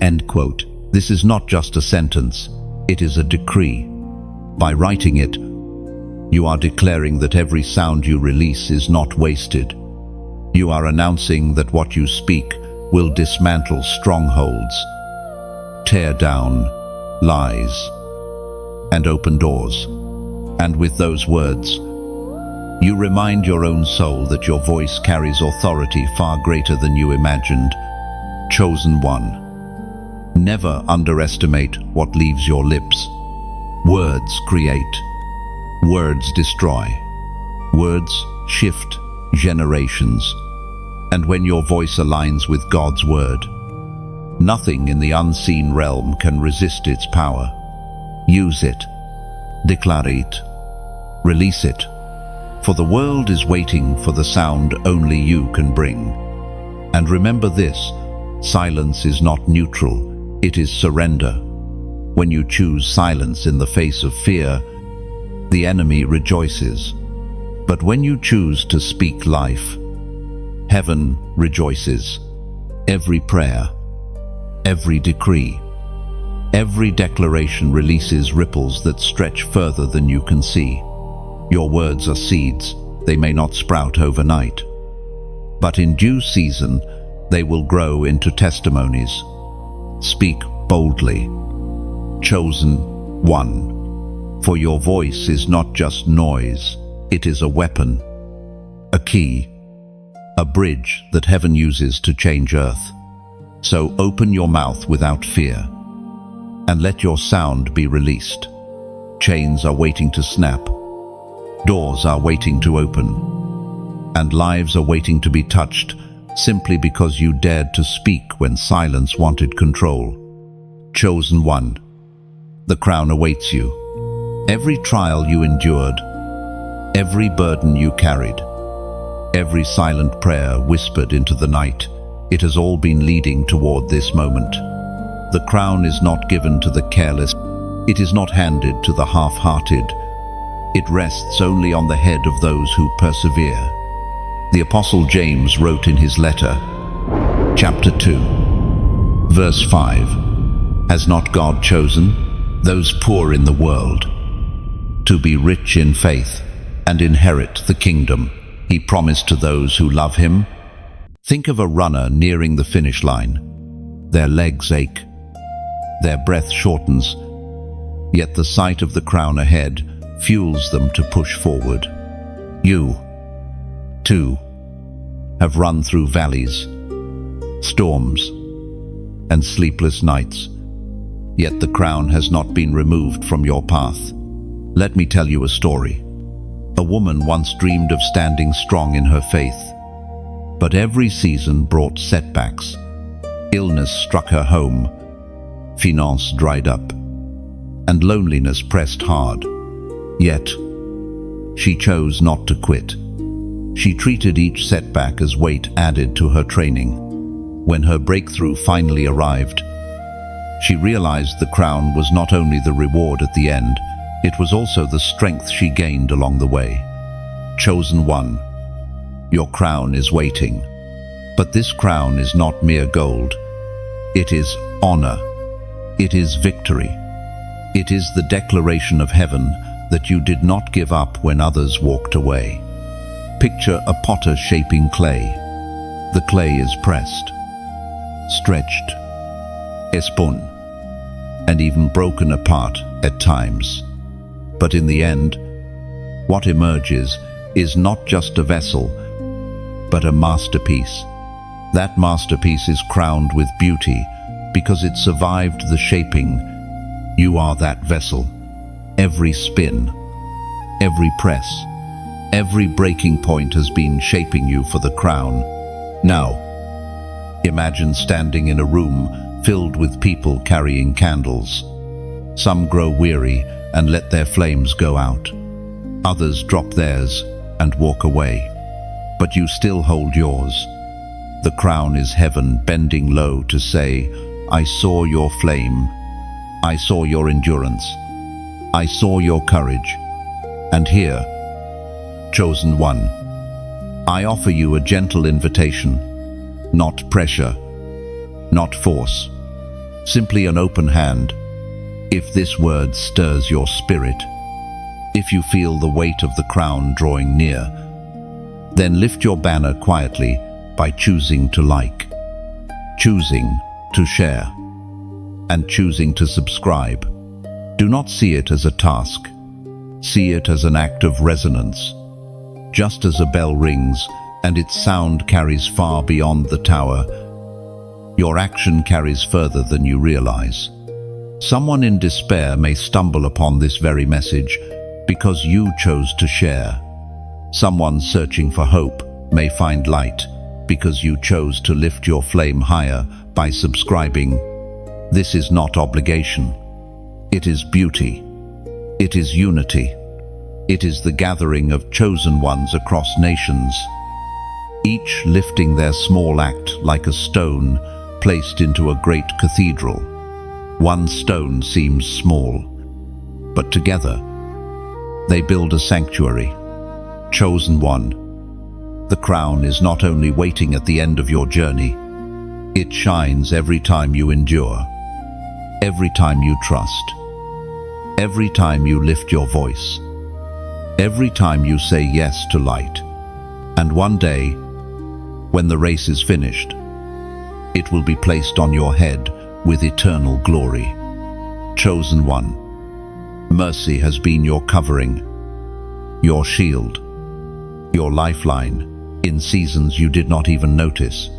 End quote. This is not just a sentence, it is a decree. By writing it, you are declaring that every sound you release is not wasted. You are announcing that what you speak will dismantle strongholds, tear down lies, and open doors. And with those words, you remind your own soul that your voice carries authority far greater than you imagined. Chosen one. Never underestimate what leaves your lips. Words create. Words destroy. Words shift generations. And when your voice aligns with God's word, nothing in the unseen realm can resist its power. Use it. Declare it. Release it. For the world is waiting for the sound only you can bring. And remember this, silence is not neutral. It is surrender. When you choose silence in the face of fear, the enemy rejoices. But when you choose to speak life, heaven rejoices. Every prayer, every decree, every declaration releases ripples that stretch further than you can see. Your words are seeds. They may not sprout overnight, but in due season, they will grow into testimonies. Speak boldly. Chosen one. For your voice is not just noise, it is a weapon, a key, a bridge that heaven uses to change earth. So open your mouth without fear, and let your sound be released. Chains are waiting to snap, doors are waiting to open, and lives are waiting to be touched simply because you dared to speak when silence wanted control. Chosen one. The crown awaits you. Every trial you endured, every burden you carried, every silent prayer whispered into the night, it has all been leading toward this moment. The crown is not given to the careless. It is not handed to the half-hearted. It rests only on the head of those who persevere. The Apostle James wrote in his letter, chapter 2, verse 5, Has not God chosen those poor in the world to be rich in faith and inherit the kingdom he promised to those who love him? Think of a runner nearing the finish line. Their legs ache, their breath shortens, yet the sight of the crown ahead fuels them to push forward. You, too, have run through valleys, storms, and sleepless nights, yet the crown has not been removed from your path. Let me tell you a story. A woman once dreamed of standing strong in her faith, but every season brought setbacks. Illness struck her home, finance dried up, and loneliness pressed hard. Yet, she chose not to quit. She treated each setback as weight added to her training. When her breakthrough finally arrived, she realized the crown was not only the reward at the end, it was also the strength she gained along the way. Chosen one, your crown is waiting. But this crown is not mere gold. It is honor. It is victory. It is the declaration of heaven that you did not give up when others walked away. Picture a potter shaping clay. The clay is pressed, stretched, spun, and even broken apart at times. But in the end, what emerges is not just a vessel, but a masterpiece. That masterpiece is crowned with beauty because it survived the shaping. You are that vessel. Every spin, every press, every breaking point has been shaping you for the crown. Now, imagine standing in a room filled with people carrying candles. Some grow weary and let their flames go out. Others drop theirs and walk away. But you still hold yours. The crown is heaven bending low to say, I saw your flame. I saw your endurance. I saw your courage. And here, chosen one, I offer you a gentle invitation, not pressure, not force, simply an open hand. If this word stirs your spirit, if you feel the weight of the crown drawing near, then lift your banner quietly by choosing to like, choosing to share, and choosing to subscribe. Do not see it as a task. See it as an act of resonance. Just as a bell rings and its sound carries far beyond the tower, your action carries further than you realize. Someone in despair may stumble upon this very message because you chose to share. Someone searching for hope may find light because you chose to lift your flame higher by subscribing. This is not obligation. It is beauty. It is unity. It is the gathering of chosen ones across nations, each lifting their small act like a stone placed into a great cathedral. One stone seems small, but together they build a sanctuary. Chosen one, the crown is not only waiting at the end of your journey, it shines every time you endure, every time you trust, every time you lift your voice, every time you say yes to light. And one day, when the race is finished, it will be placed on your head with eternal glory. Chosen one, mercy has been your covering, your shield, your lifeline in seasons you did not even notice.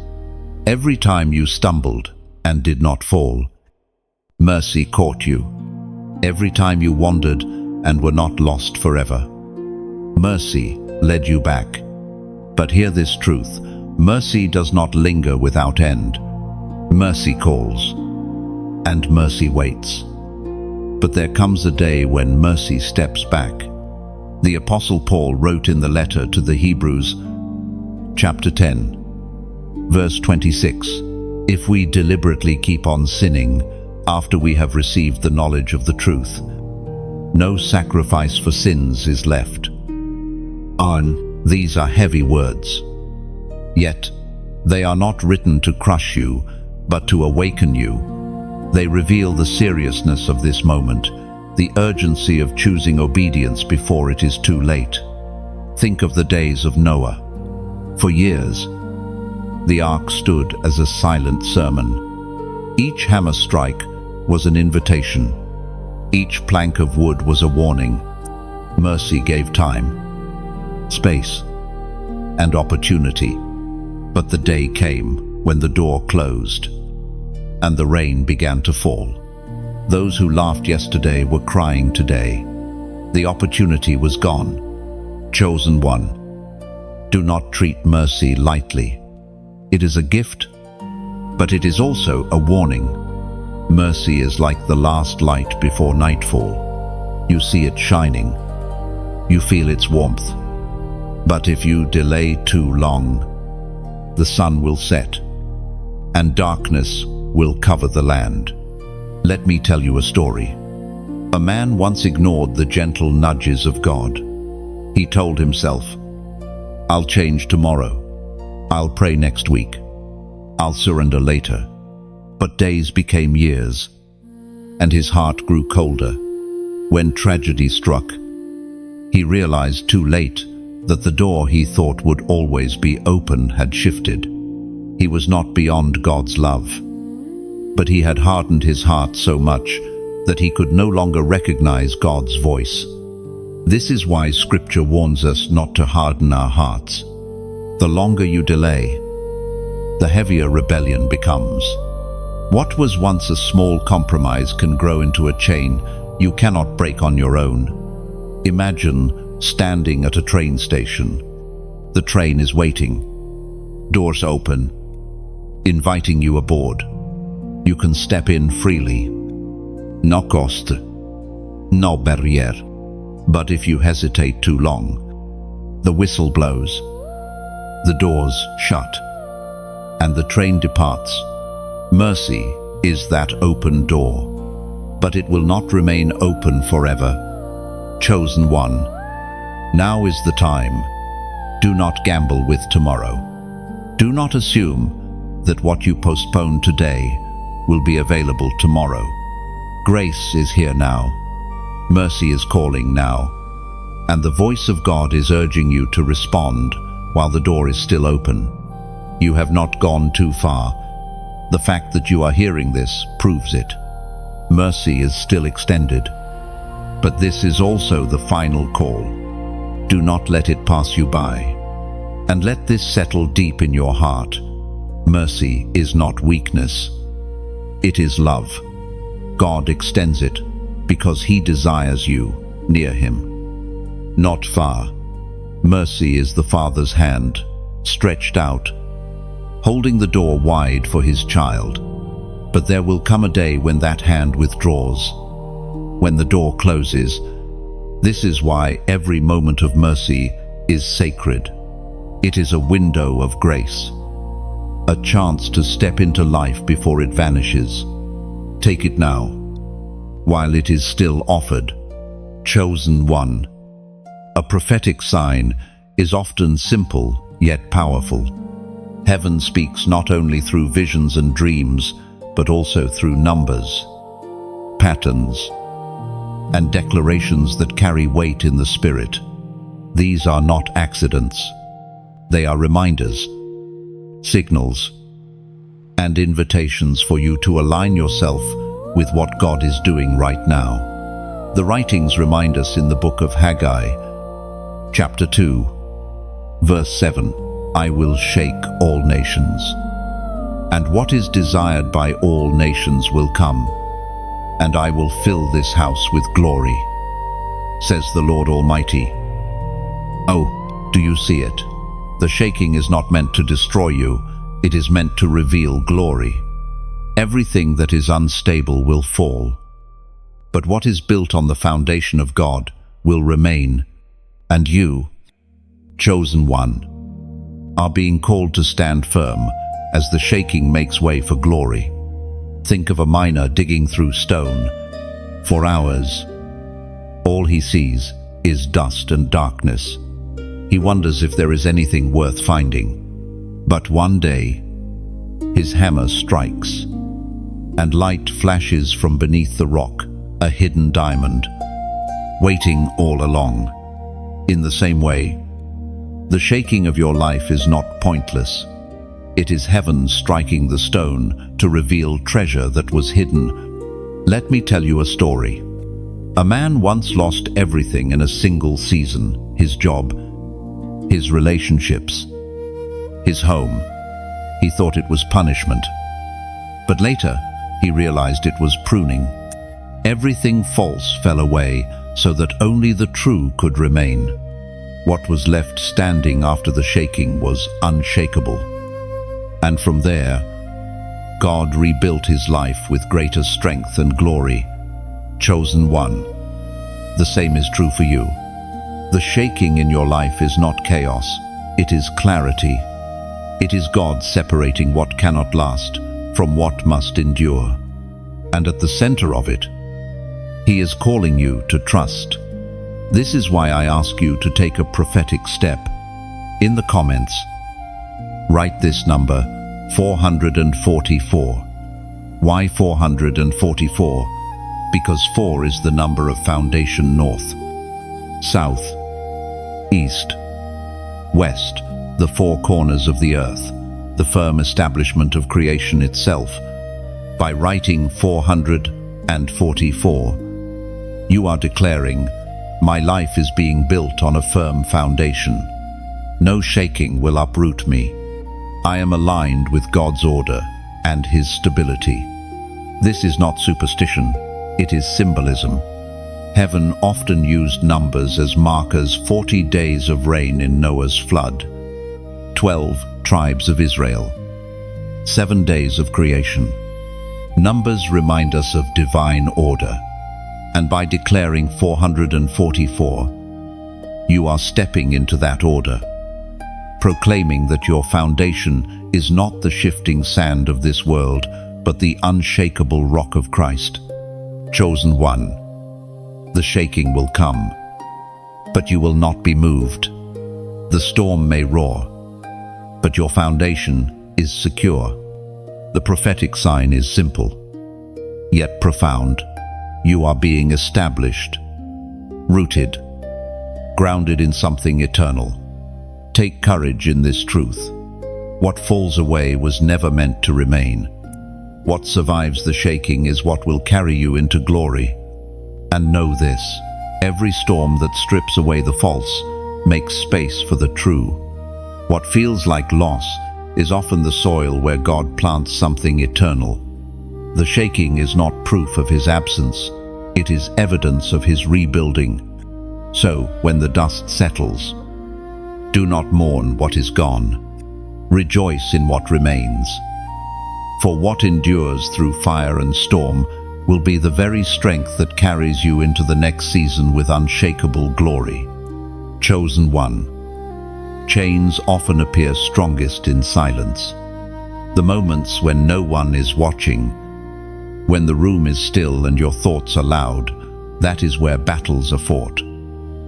Every time you stumbled and did not fall, mercy caught you. Every time you wandered and were not lost forever, mercy led you back. But hear this truth: mercy does not linger without end. Mercy calls, and mercy waits. But there comes a day when mercy steps back. The Apostle Paul wrote in the letter to the Hebrews, chapter 10, verse 26, "If we deliberately keep on sinning after we have received the knowledge of the truth, no sacrifice for sins is left." These are heavy words. Yet, they are not written to crush you, but to awaken you. They reveal the seriousness of this moment, the urgency of choosing obedience before it is too late. Think of the days of Noah. For years, the ark stood as a silent sermon. Each hammer strike was an invitation. Each plank of wood was a warning. Mercy gave time, space, and opportunity. But the day came when the door closed and the rain began to fall. Those who laughed yesterday were crying today. The opportunity was gone. Chosen one, do not treat mercy lightly. It is a gift, but it is also a warning. Mercy is like the last light before nightfall. You see it shining. You feel its warmth. But if you delay too long, the sun will set, and darkness will cover the land. Let me tell you a story. A man once ignored the gentle nudges of God. He told himself, "I'll change tomorrow. I'll pray next week. I'll surrender later." But days became years, and his heart grew colder. When tragedy struck, he realized too late that the door he thought would always be open had shifted. He was not beyond God's love, but he had hardened his heart so much that he could no longer recognize God's voice. This is why Scripture warns us not to harden our hearts. The longer you delay, the heavier rebellion becomes. What was once a small compromise can grow into a chain you cannot break on your own. Imagine standing at a train station. The train is waiting. Doors open, inviting you aboard. You can step in freely. No cost, no barrier. But if you hesitate too long, the whistle blows, the doors shut, and the train departs. Mercy is that open door, but it will not remain open forever. Chosen one, now is the time. Do not gamble with tomorrow. Do not assume that what you postpone today will be available tomorrow. Grace is here now. Mercy is calling now. And the voice of God is urging you to respond while the door is still open. You have not gone too far. The fact that you are hearing this proves it. Mercy is still extended. But this is also the final call. Do not let it pass you by. And let this settle deep in your heart. Mercy is not weakness. It is love. God extends it because He desires you near Him, not far. Mercy is the Father's hand, stretched out, holding the door wide for His child. But there will come a day when that hand withdraws, when the door closes. This is why every moment of mercy is sacred. It is a window of grace, a chance to step into life before it vanishes. Take it now, while it is still offered. Chosen one. A prophetic sign is often simple yet powerful. Heaven speaks not only through visions and dreams, but also through numbers, patterns, and declarations that carry weight in the spirit. These are not accidents. They are reminders, signals, and invitations for you to align yourself with what God is doing right now. The writings remind us in the book of Haggai, chapter 2, verse 7, I will shake all nations, and what is desired by all nations will come, and I will fill this house with glory, says the Lord Almighty. Oh, do you see it? The shaking is not meant to destroy you, it is meant to reveal glory. Everything that is unstable will fall, but what is built on the foundation of God will remain, and you, chosen one, are being called to stand firm as the shaking makes way for glory. Think of a miner digging through stone for hours. All he sees is dust and darkness. He wonders if there is anything worth finding. But one day, his hammer strikes, and light flashes from beneath the rock, a hidden diamond, waiting all along. In the same way, the shaking of your life is not pointless. It is heaven striking the stone to reveal treasure that was hidden. Let me tell you a story. A man once lost everything in a single season: his job, his relationships, his home. He thought it was punishment. But later, he realized it was pruning. Everything false fell away so that only the true could remain. What was left standing after the shaking was unshakable. And from there, God rebuilt his life with greater strength and glory. Chosen one. The same is true for you. The shaking in your life is not chaos, it is clarity. It is God separating what cannot last from what must endure. And at the center of it, He is calling you to trust. This is why I ask you to take a prophetic step. In the comments, write this number, 444. Why 444? Because 4 is the number of foundation north, south, east, west, the 4 corners of the earth, the firm establishment of creation itself. By writing 444, you are declaring, my life is being built on a firm foundation. No shaking will uproot me. I am aligned with God's order and His stability. This is not superstition, it is symbolism. Heaven often used numbers as markers: 40 days of rain in Noah's flood, 12 tribes of Israel, 7 days of creation, Numbers remind us of divine order, and by declaring 444, you are stepping into that order, proclaiming that your foundation is not the shifting sand of this world, but the unshakable rock of Christ. Chosen one, the shaking will come, but you will not be moved. The storm may roar, but your foundation is secure. The prophetic sign is simple, yet profound. You are being established, rooted, grounded in something eternal. Take courage in this truth. What falls away was never meant to remain. What survives the shaking is what will carry you into glory. And know this, every storm that strips away the false makes space for the true. What feels like loss is often the soil where God plants something eternal. The shaking is not proof of His absence, it is evidence of His rebuilding. So, when the dust settles, do not mourn what is gone. Rejoice in what remains. For what endures through fire and storm will be the very strength that carries you into the next season with unshakable glory. Chosen one. Chains often appear strongest in silence. The moments when no one is watching, when the room is still and your thoughts are loud, that is where battles are fought.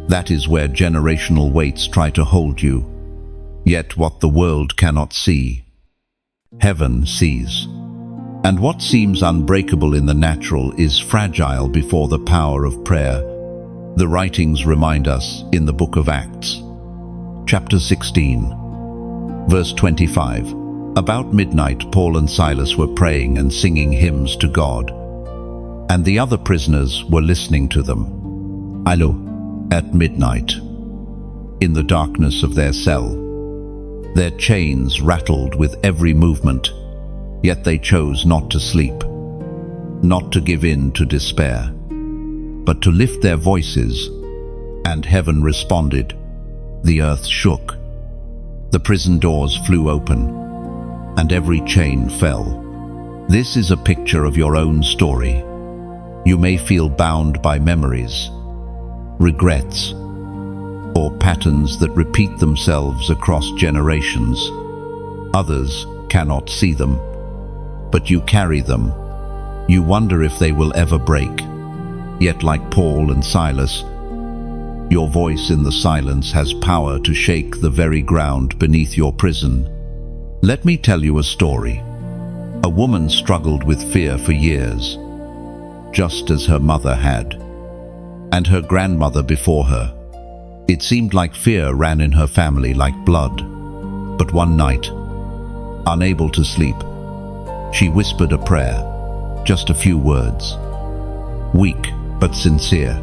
That is where generational weights try to hold you. Yet what the world cannot see, heaven sees. And what seems unbreakable in the natural is fragile before the power of prayer. The writings remind us in the book of Acts, chapter 16, verse 25. About midnight, Paul and Silas were praying and singing hymns to God, and the other prisoners were listening to them. At midnight, in the darkness of their cell, their chains rattled with every movement, yet they chose not to sleep, not to give in to despair, but to lift their voices, and heaven responded. The earth shook, the prison doors flew open, and every chain fell. This is a picture of your own story. You may feel bound by memories, regrets, or patterns that repeat themselves across generations. Others cannot see them, but you carry them. You wonder if they will ever break. Yet like Paul and Silas, your voice in the silence has power to shake the very ground beneath your prison. Let me tell you a story. A woman struggled with fear for years, just as her mother had, and her grandmother before her. It seemed like fear ran in her family like blood. But one night, unable to sleep, she whispered a prayer, just a few words. Weak but sincere.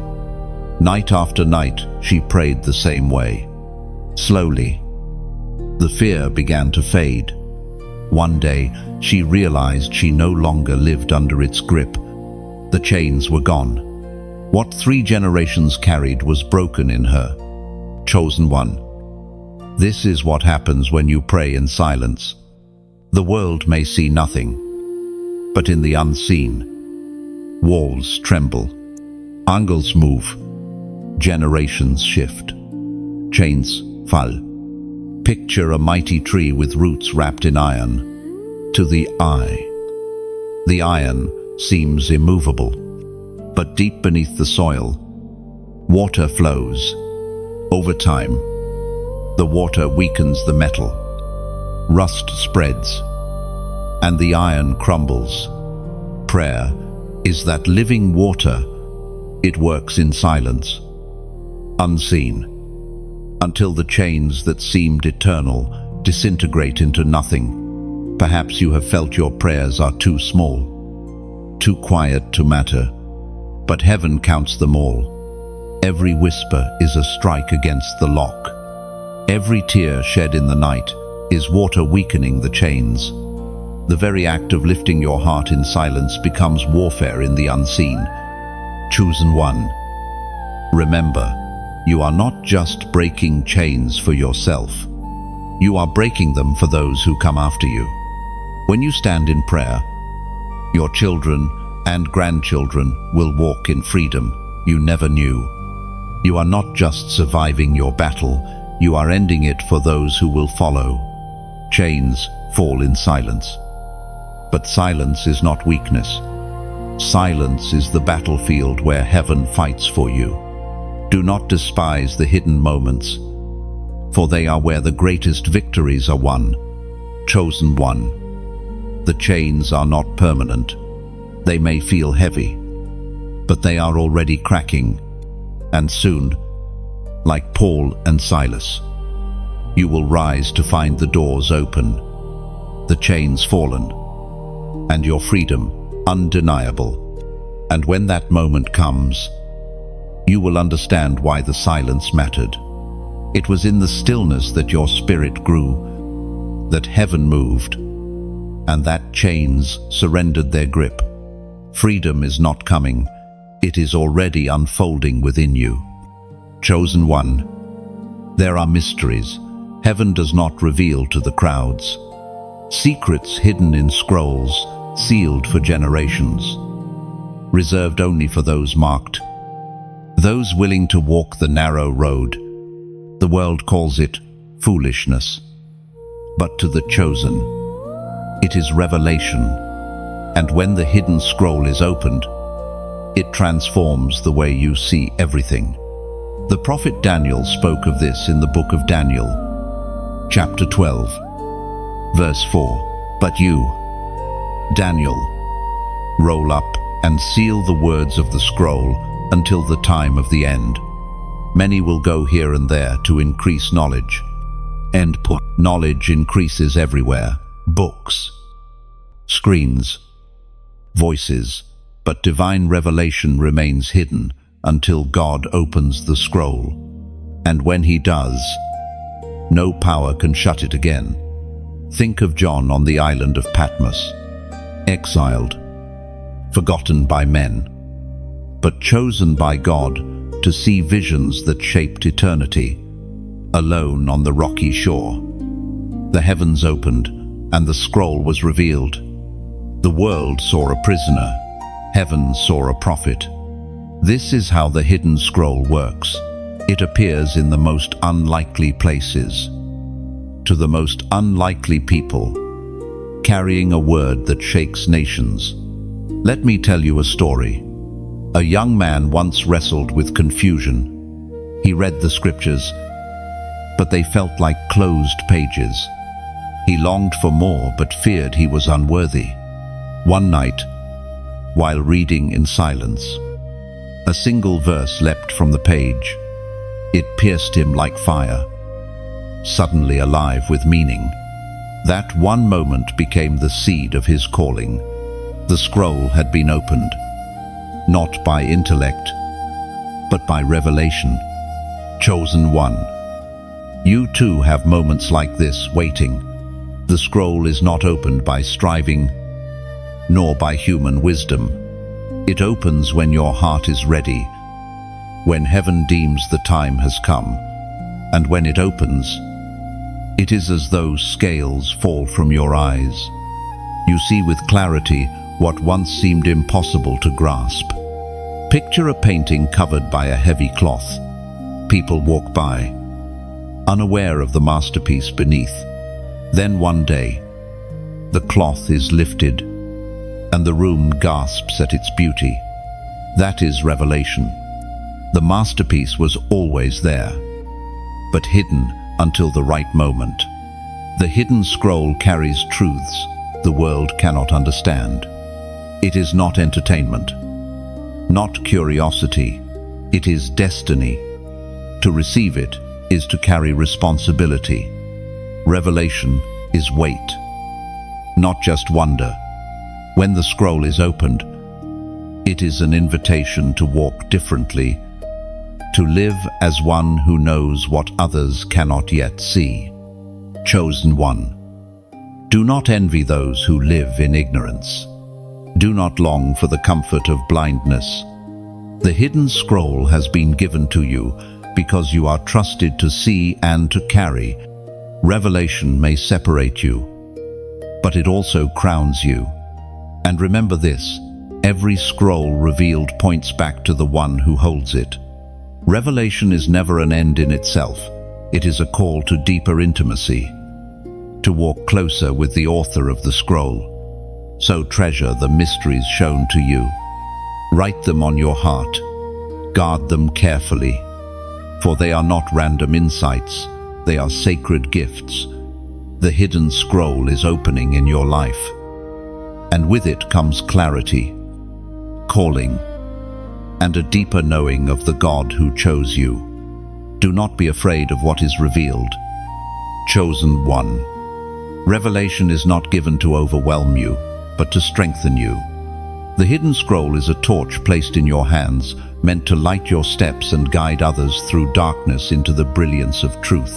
Night after night, she prayed the same way. Slowly, the fear began to fade. One day, she realized she no longer lived under its grip. The chains were gone. What 3 generations carried was broken in her. Chosen one. This is what happens when you pray in silence. The world may see nothing, but in the unseen, walls tremble, angles move, generations shift, chains fall. Picture a mighty tree with roots wrapped in iron. To the eye, the iron seems immovable, but deep beneath the soil, water flows. Over time, the water weakens the metal, rust spreads, and the iron crumbles. Prayer is that living water. It works in silence, unseen, until the chains that seemed eternal disintegrate into nothing. Perhaps you have felt your prayers are too small, too quiet to matter, but heaven counts them all. Every whisper is a strike against the lock. Every tear shed in the night is water weakening the chains. The very act of lifting your heart in silence becomes warfare in the unseen. Chosen one. Remember, you are not just breaking chains for yourself. You are breaking them for those who come after you. When you stand in prayer, Your children and grandchildren will walk in freedom you never knew. You are not just surviving your battle, you are ending it for those who will follow. Chains fall in silence. But silence is not weakness. Silence is the battlefield where heaven fights for you. Do not despise the hidden moments, for they are where the greatest victories are won. Chosen one. The chains are not permanent. They may feel heavy, but they are already cracking. And soon, like Paul and Silas, you will rise to find the doors open, the chains fallen, and your freedom undeniable. And when that moment comes, you will understand why the silence mattered. It was in the stillness that your spirit grew, that heaven moved, and that chains surrendered their grip. Freedom is not coming, it is already unfolding within you. Chosen one. There are mysteries heaven does not reveal to the crowds. Secrets hidden in scrolls, sealed for generations. Reserved only for those marked. Those willing to walk the narrow road. The world calls it foolishness. But to the chosen, it is revelation. And when the hidden scroll is opened, it transforms the way you see everything. The prophet Daniel spoke of this in the book of Daniel, chapter 12, verse 4. But you, Daniel, roll up and seal the words of the scroll until the time of the end. Many will go here and there to increase knowledge. End put. Knowledge increases everywhere. Books, screens, voices, but divine revelation remains hidden until God opens the scroll. And when he does, no power can shut it again. Think of John on the island of Patmos, exiled, forgotten by men, but chosen by God to see visions that shaped eternity. Alone on the rocky shore, the heavens opened and the scroll was revealed. The world saw a prisoner, heaven saw a prophet. This is how the hidden scroll works. It appears in the most unlikely places, to the most unlikely people, carrying a word that shakes nations. Let me tell you a story. A young man once wrestled with confusion. He read the scriptures, but they felt like closed pages. He longed for more, but feared he was unworthy. One night, while reading in silence, a single verse leapt from the page. It pierced him like fire, suddenly alive with meaning. That one moment became the seed of his calling. The scroll had been opened, not by intellect, but by revelation. Chosen one. You too have moments like this waiting. The scroll is not opened by striving, nor by human wisdom. It opens when your heart is ready, when heaven deems the time has come. And when it opens, it is as though scales fall from your eyes. You see with clarity what once seemed impossible to grasp. Picture a painting covered by a heavy cloth. People walk by, unaware of the masterpiece beneath. Then one day, the cloth is lifted, and the room gasps at its beauty. That is revelation. The masterpiece was always there, but hidden until the right moment. The hidden scroll carries truths the world cannot understand. It is not entertainment, not curiosity. It is destiny. To receive it is to carry responsibility. Revelation is weight, not just wonder. When the scroll is opened, it is an invitation to walk differently, to live as one who knows what others cannot yet see. Chosen one. Do not envy those who live in ignorance. Do not long for the comfort of blindness. The hidden scroll has been given to you because you are trusted to see and to carry. Revelation may separate you, but it also crowns you. And remember this, every scroll revealed points back to the one who holds it. Revelation is never an end in itself. It is a call to deeper intimacy, to walk closer with the author of the scroll. So treasure the mysteries shown to you. Write them on your heart. Guard them carefully, for they are not random insights, they are sacred gifts. The hidden scroll is opening in your life, and with it comes clarity, calling, and a deeper knowing of the God who chose you. Do not be afraid of what is revealed. Chosen one. Revelation is not given to overwhelm you, but to strengthen you. The hidden scroll is a torch placed in your hands, meant to light your steps and guide others through darkness into the brilliance of truth.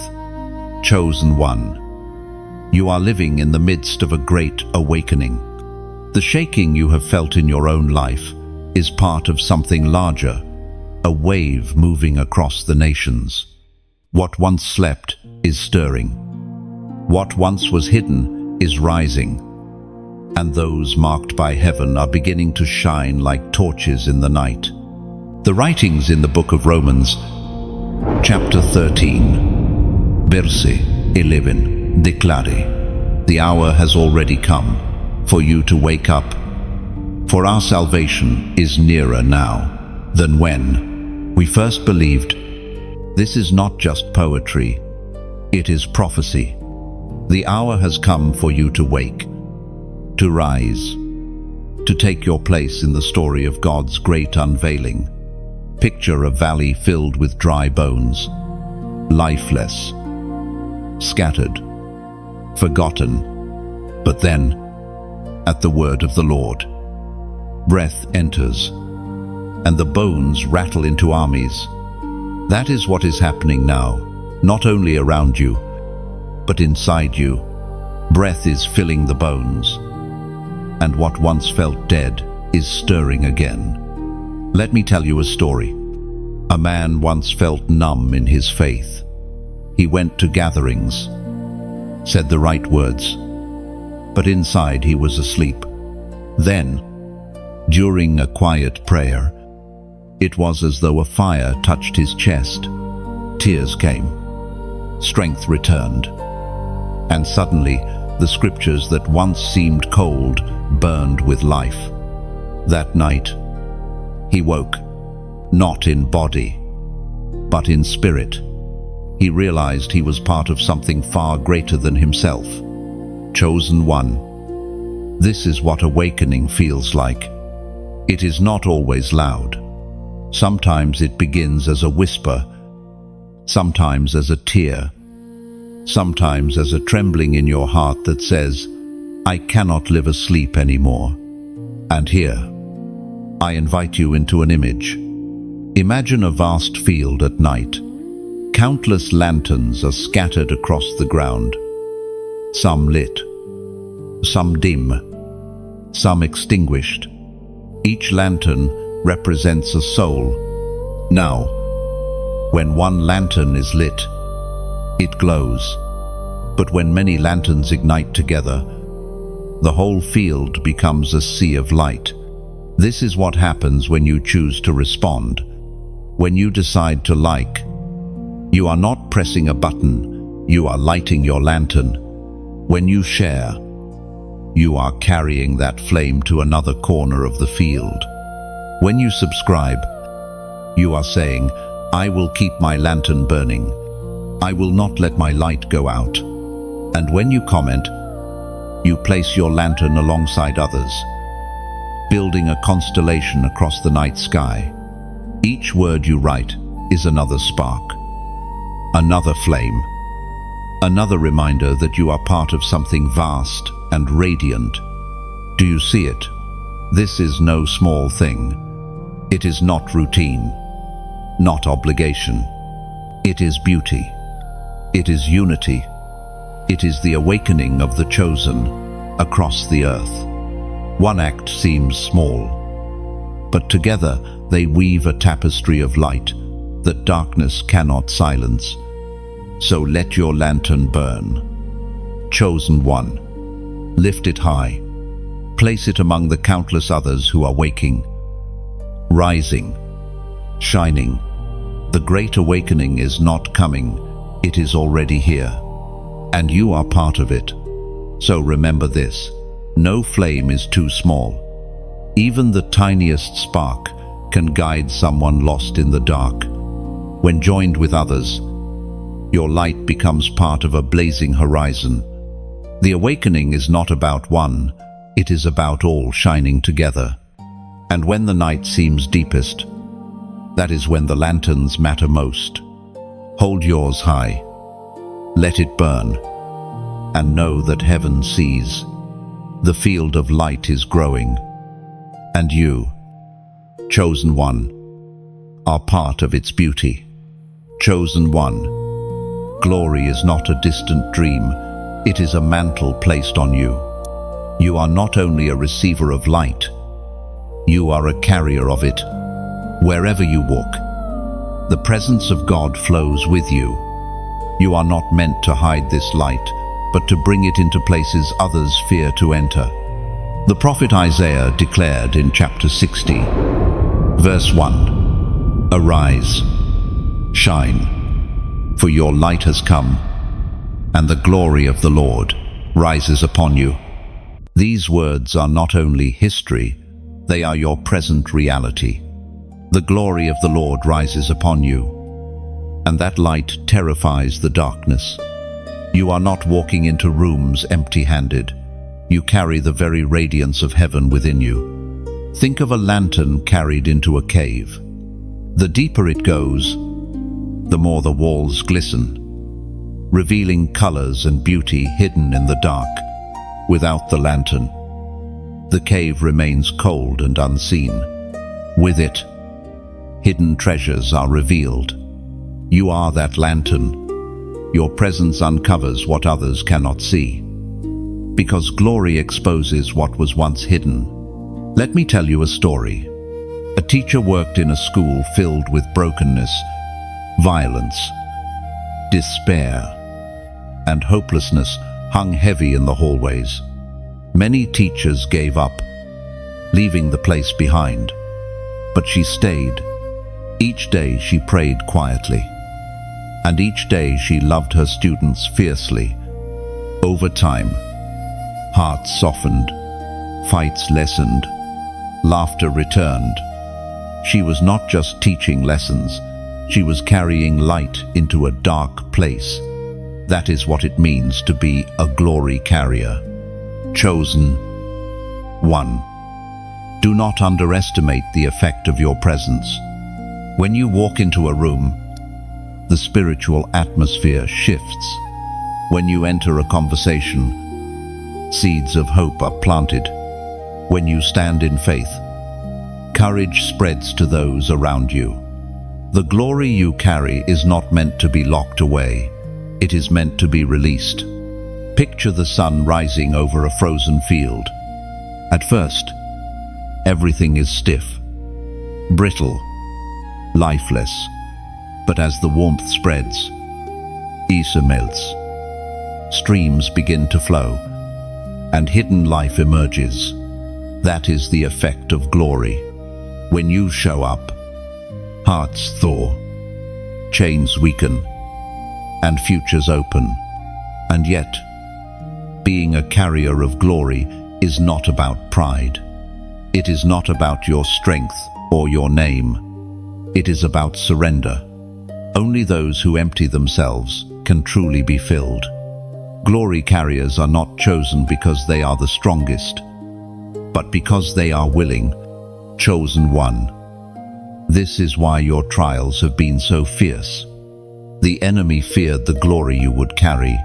Chosen one. You are living in the midst of a great awakening. The shaking you have felt in your own life is part of something larger, a wave moving across the nations. What once slept is stirring. What once was hidden is rising. And those marked by heaven are beginning to shine like torches in the night. The writings in the book of Romans, chapter 13, verse 11, declare, the hour has already come for you to wake up, for our salvation is nearer now than when we first believed. This is not just poetry, it is prophecy. The hour has come for you to wake, to rise, to take your place in the story of God's great unveiling. Picture a valley filled with dry bones, lifeless, scattered, forgotten. But then, at the word of the Lord, breath enters, and the bones rattle into armies. That is what is happening now, not only around you, but inside you. Breath is filling the bones, and what once felt dead is stirring again. Let me tell you a story. A man once felt numb in his faith. He went to gatherings, said the right words, but inside he was asleep. Then, during a quiet prayer, it was as though a fire touched his chest. Tears came, strength returned, and suddenly the scriptures that once seemed cold burned with life. That night, he woke, not in body, but in spirit. He realized he was part of something far greater than himself. Chosen one. This is what awakening feels like. It is not always loud. Sometimes it begins as a whisper, sometimes as a tear, sometimes as a trembling in your heart that says, I cannot live asleep anymore. And here, I invite you into an image. Imagine a vast field at night. Countless lanterns are scattered across the ground. Some lit, some dim, some extinguished. Each lantern represents a soul. Now, when one lantern is lit, it glows. But when many lanterns ignite together, the whole field becomes a sea of light. This is what happens when you choose to respond. When you decide to like, you are not pressing a button, you are lighting your lantern. When you share, you are carrying that flame to another corner of the field. When you subscribe, you are saying, I will keep my lantern burning. I will not let my light go out. And when you comment, you place your lantern alongside others, building a constellation across the night sky. Each word you write is another spark, another flame, another reminder that you are part of something vast and radiant. Do you see it? This is no small thing. It is not routine, not obligation. It is beauty. It is unity. It is the awakening of the chosen across the earth. One act seems small, but together they weave a tapestry of light that darkness cannot silence. So let your lantern burn. Chosen one, lift it high. Place it among the countless others who are waking, rising, shining. The great awakening is not coming, it is already here. And you are part of it. So remember this, no flame is too small. Even the tiniest spark can guide someone lost in the dark. When joined with others, your light becomes part of a blazing horizon. The awakening is not about one, it is about all shining together. And when the night seems deepest, that is when the lanterns matter most. Hold yours high, let it burn, and know that heaven sees. The field of light is growing, and you, chosen one, are part of its beauty. Chosen one, glory is not a distant dream, it is a mantle placed on you. You are not only a receiver of light, you are a carrier of it. Wherever you walk, the presence of God flows with you. You are not meant to hide this light, but to bring it into places others fear to enter. The prophet Isaiah declared in chapter 60, verse 1, "Arise, shine, for your light has come, and the glory of the Lord rises upon you." These words are not only history, they are your present reality. The glory of the Lord rises upon you, and that light terrifies the darkness. You are not walking into rooms empty-handed. You carry the very radiance of heaven within you. Think of a lantern carried into a cave. The deeper it goes, the more the walls glisten, revealing colors and beauty hidden in the dark. Without the lantern, the cave remains cold and unseen. With it, hidden treasures are revealed. You are that lantern. Your presence uncovers what others cannot see. Because glory exposes what was once hidden. Let me tell you a story. A teacher worked in a school filled with brokenness, violence, despair, and hopelessness hung heavy in the hallways. Many teachers gave up, leaving the place behind. But she stayed. Each day she prayed quietly. And each day she loved her students fiercely. Over time, hearts softened, fights lessened, laughter returned. She was not just teaching lessons, she was carrying light into a dark place. That is what it means to be a glory carrier. Chosen one. Do not underestimate the effect of your presence. When you walk into a room, the spiritual atmosphere shifts. When you enter a conversation, seeds of hope are planted. When you stand in faith, courage spreads to those around you. The glory you carry is not meant to be locked away. It is meant to be released. Picture the sun rising over a frozen field. At first, everything is stiff, brittle, lifeless. But as the warmth spreads, Isa melts. Streams begin to flow, and hidden life emerges. That is the effect of glory. When you show up, hearts thaw, chains weaken, and futures open. And yet, being a carrier of glory is not about pride. It is not about your strength or your name. It is about surrender. Only those who empty themselves can truly be filled. Glory carriers are not chosen because they are the strongest, but because they are willing, chosen one. This is why your trials have been so fierce. The enemy feared the glory you would carry.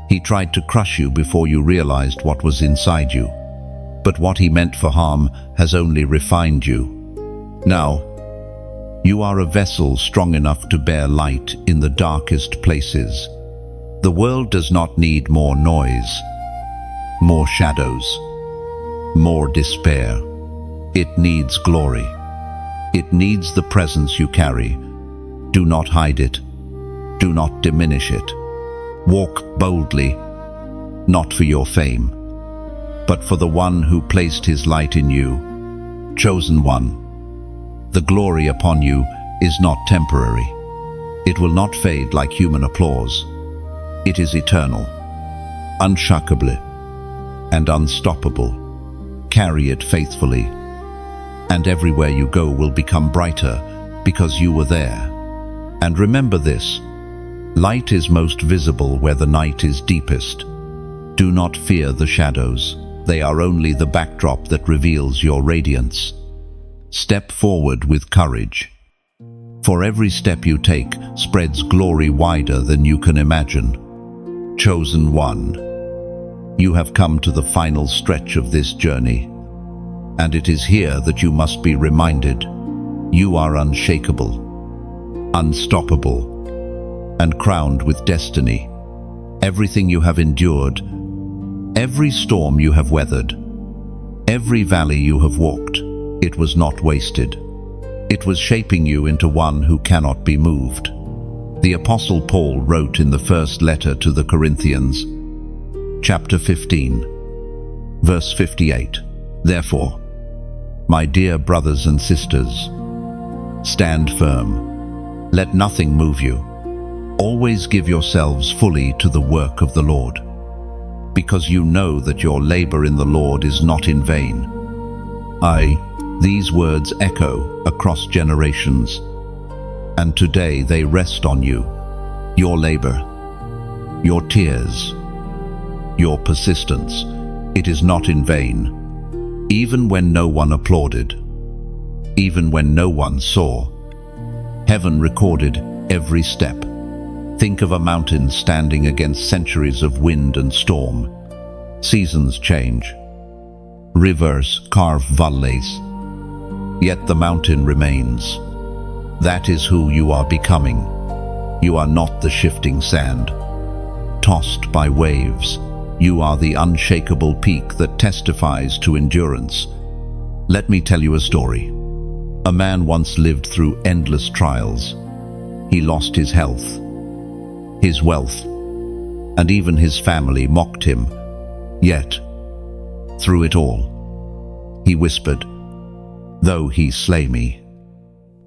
He tried to crush you before you realized what was inside you. But what he meant for harm has only refined you. Now, you are a vessel strong enough to bear light in the darkest places. The world does not need more noise, more shadows, more despair. It needs glory. It needs the presence you carry. Do not hide it. Do not diminish it. Walk boldly, not for your fame, but for the one who placed his light in you. Chosen one, the glory upon you is not temporary. It will not fade like human applause. It is eternal, unshakable, and unstoppable. Carry it faithfully, and everywhere you go will become brighter because you were there. And remember this: light is most visible where the night is deepest. Do not fear the shadows. They are only the backdrop that reveals your radiance. Step forward with courage, for every step you take spreads glory wider than you can imagine. Chosen one, you have come to the final stretch of this journey, and it is here that you must be reminded: you are unshakable, unstoppable, and crowned with destiny. Everything you have endured, every storm you have weathered, every valley you have walked, it was not wasted. It was shaping you into one who cannot be moved. The Apostle Paul wrote in the first letter to the Corinthians, chapter 15, verse 58, "Therefore, my dear brothers and sisters, stand firm. Let nothing move you. Always give yourselves fully to the work of the Lord, because you know that your labor in the Lord is not in vain." These words echo across generations, and today they rest on you. Your labor, your tears, your persistence, it is not in vain. Even when no one applauded, even when no one saw, heaven recorded every step. Think of a mountain standing against centuries of wind and storm. Seasons change, rivers carve valleys, yet the mountain remains. That is who you are becoming. You are not the shifting sand, tossed by waves. You are the unshakable peak that testifies to endurance. Let me tell you a story. A man once lived through endless trials. He lost his health, his wealth, and even his family mocked him. Yet, through it all, he whispered, "Though he slay me,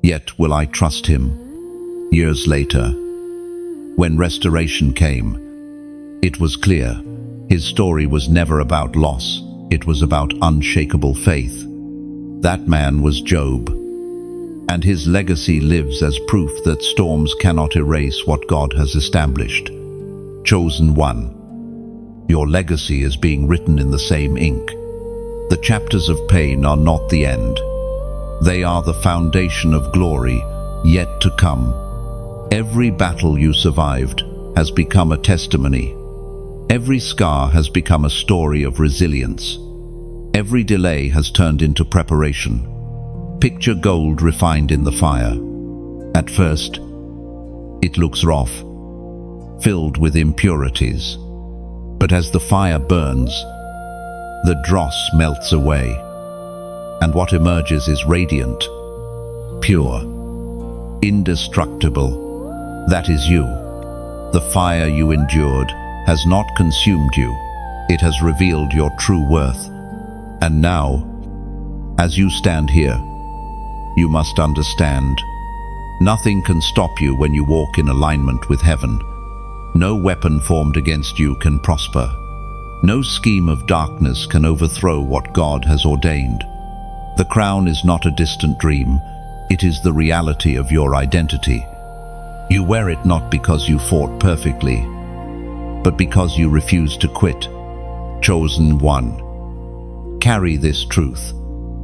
yet will I trust him." Years later, when restoration came, it was clear his story was never about loss. It was about unshakable faith. That man was Job, and his legacy lives as proof that storms cannot erase what God has established. Chosen one, your legacy is being written in the same ink. The chapters of pain are not the end. They are the foundation of glory yet to come. Every battle you survived has become a testimony. Every scar has become a story of resilience. Every delay has turned into preparation. Picture gold refined in the fire. At first, it looks rough, filled with impurities. But as the fire burns, the dross melts away, and what emerges is radiant, pure, indestructible. That is you. The fire you endured has not consumed you. It has revealed your true worth. And now, as you stand here, you must understand, nothing can stop you when you walk in alignment with heaven. No weapon formed against you can prosper. No scheme of darkness can overthrow what God has ordained. The crown is not a distant dream. It is the reality of your identity. You wear it not because you fought perfectly, but because you refused to quit. Chosen one, carry this truth.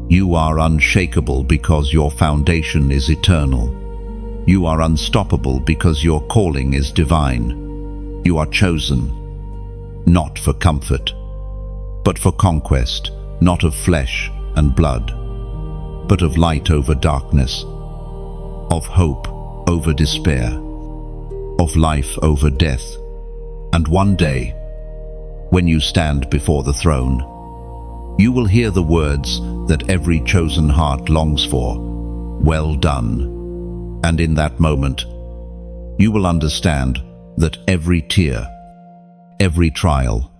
You are unshakable because your foundation is eternal. You are unstoppable because your calling is divine. You are chosen, not for comfort, but for conquest, not of flesh and blood, but of light over darkness, of hope over despair, of life over death. And one day, when you stand before the throne, you will hear the words that every chosen heart longs for, "Well done." And in that moment, you will understand that every tear, every trial,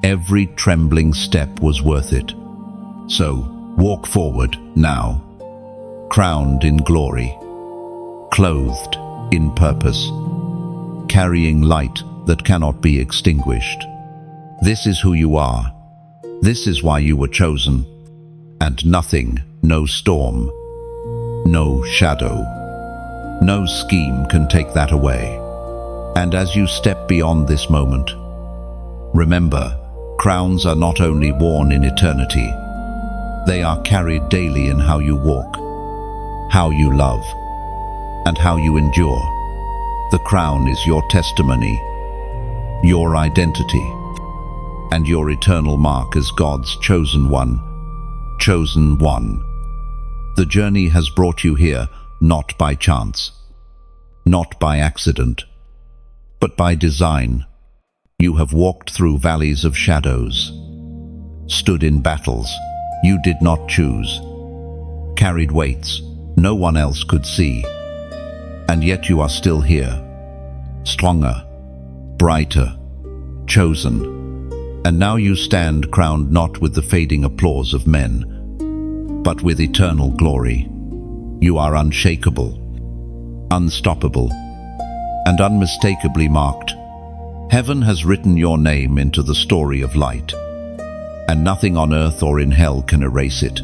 every trembling step was worth it. So, walk forward now, crowned in glory, clothed in purpose, carrying light that cannot be extinguished. This is who you are. This is why you were chosen. And nothing, no storm, no shadow, no scheme can take that away. And as you step beyond this moment, remember, crowns are not only worn in eternity, they are carried daily in how you walk, how you love, and how you endure. The crown is your testimony, your identity, and your eternal mark as God's chosen one. Chosen one. The journey has brought you here not by chance, not by accident, but by design. You have walked through valleys of shadows, stood in battles you did not choose, carried weights no one else could see, and yet you are still here, stronger, brighter, chosen. And now you stand crowned not with the fading applause of men, but with eternal glory. You are unshakable, unstoppable, and unmistakably marked. Heaven has written your name into the story of light, and nothing on earth or in hell can erase it.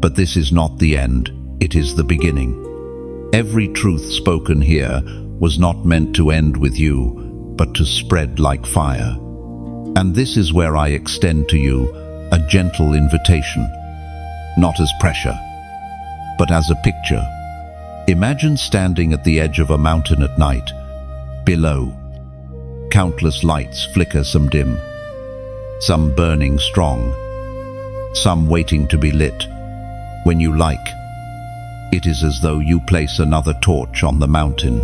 But this is not the end, it is the beginning. Every truth spoken here was not meant to end with you, but to spread like fire. And this is where I extend to you a gentle invitation, not as pressure, but as a picture. Imagine standing at the edge of a mountain at night. Below, countless lights flicker, some dim, some burning strong, some waiting to be lit. When you like, it is as though you place another torch on the mountain,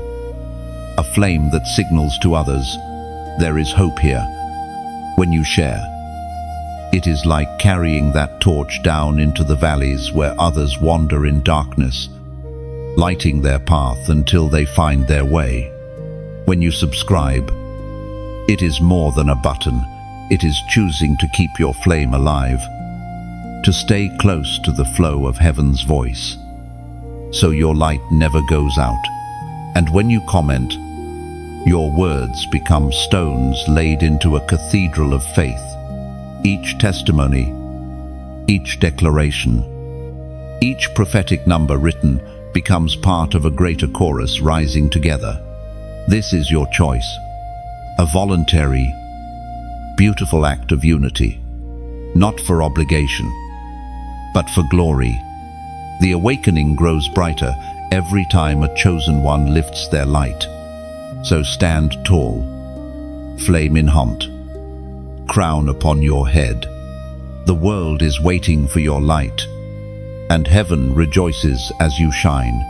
a flame that signals to others, there is hope here. When you share, it is like carrying that torch down into the valleys where others wander in darkness, lighting their path until they find their way. When you subscribe, it is more than a button. It is choosing to keep your flame alive, to stay close to the flow of heaven's voice, so your light never goes out. And when you comment, your words become stones laid into a cathedral of faith. Each testimony, each declaration, each prophetic number written becomes part of a greater chorus rising together. This is your choice, a voluntary, beautiful act of unity, not for obligation, but for glory. The awakening grows brighter every time a chosen one lifts their light. So stand tall, flame in hand, crown upon your head. The world is waiting for your light, and heaven rejoices as you shine.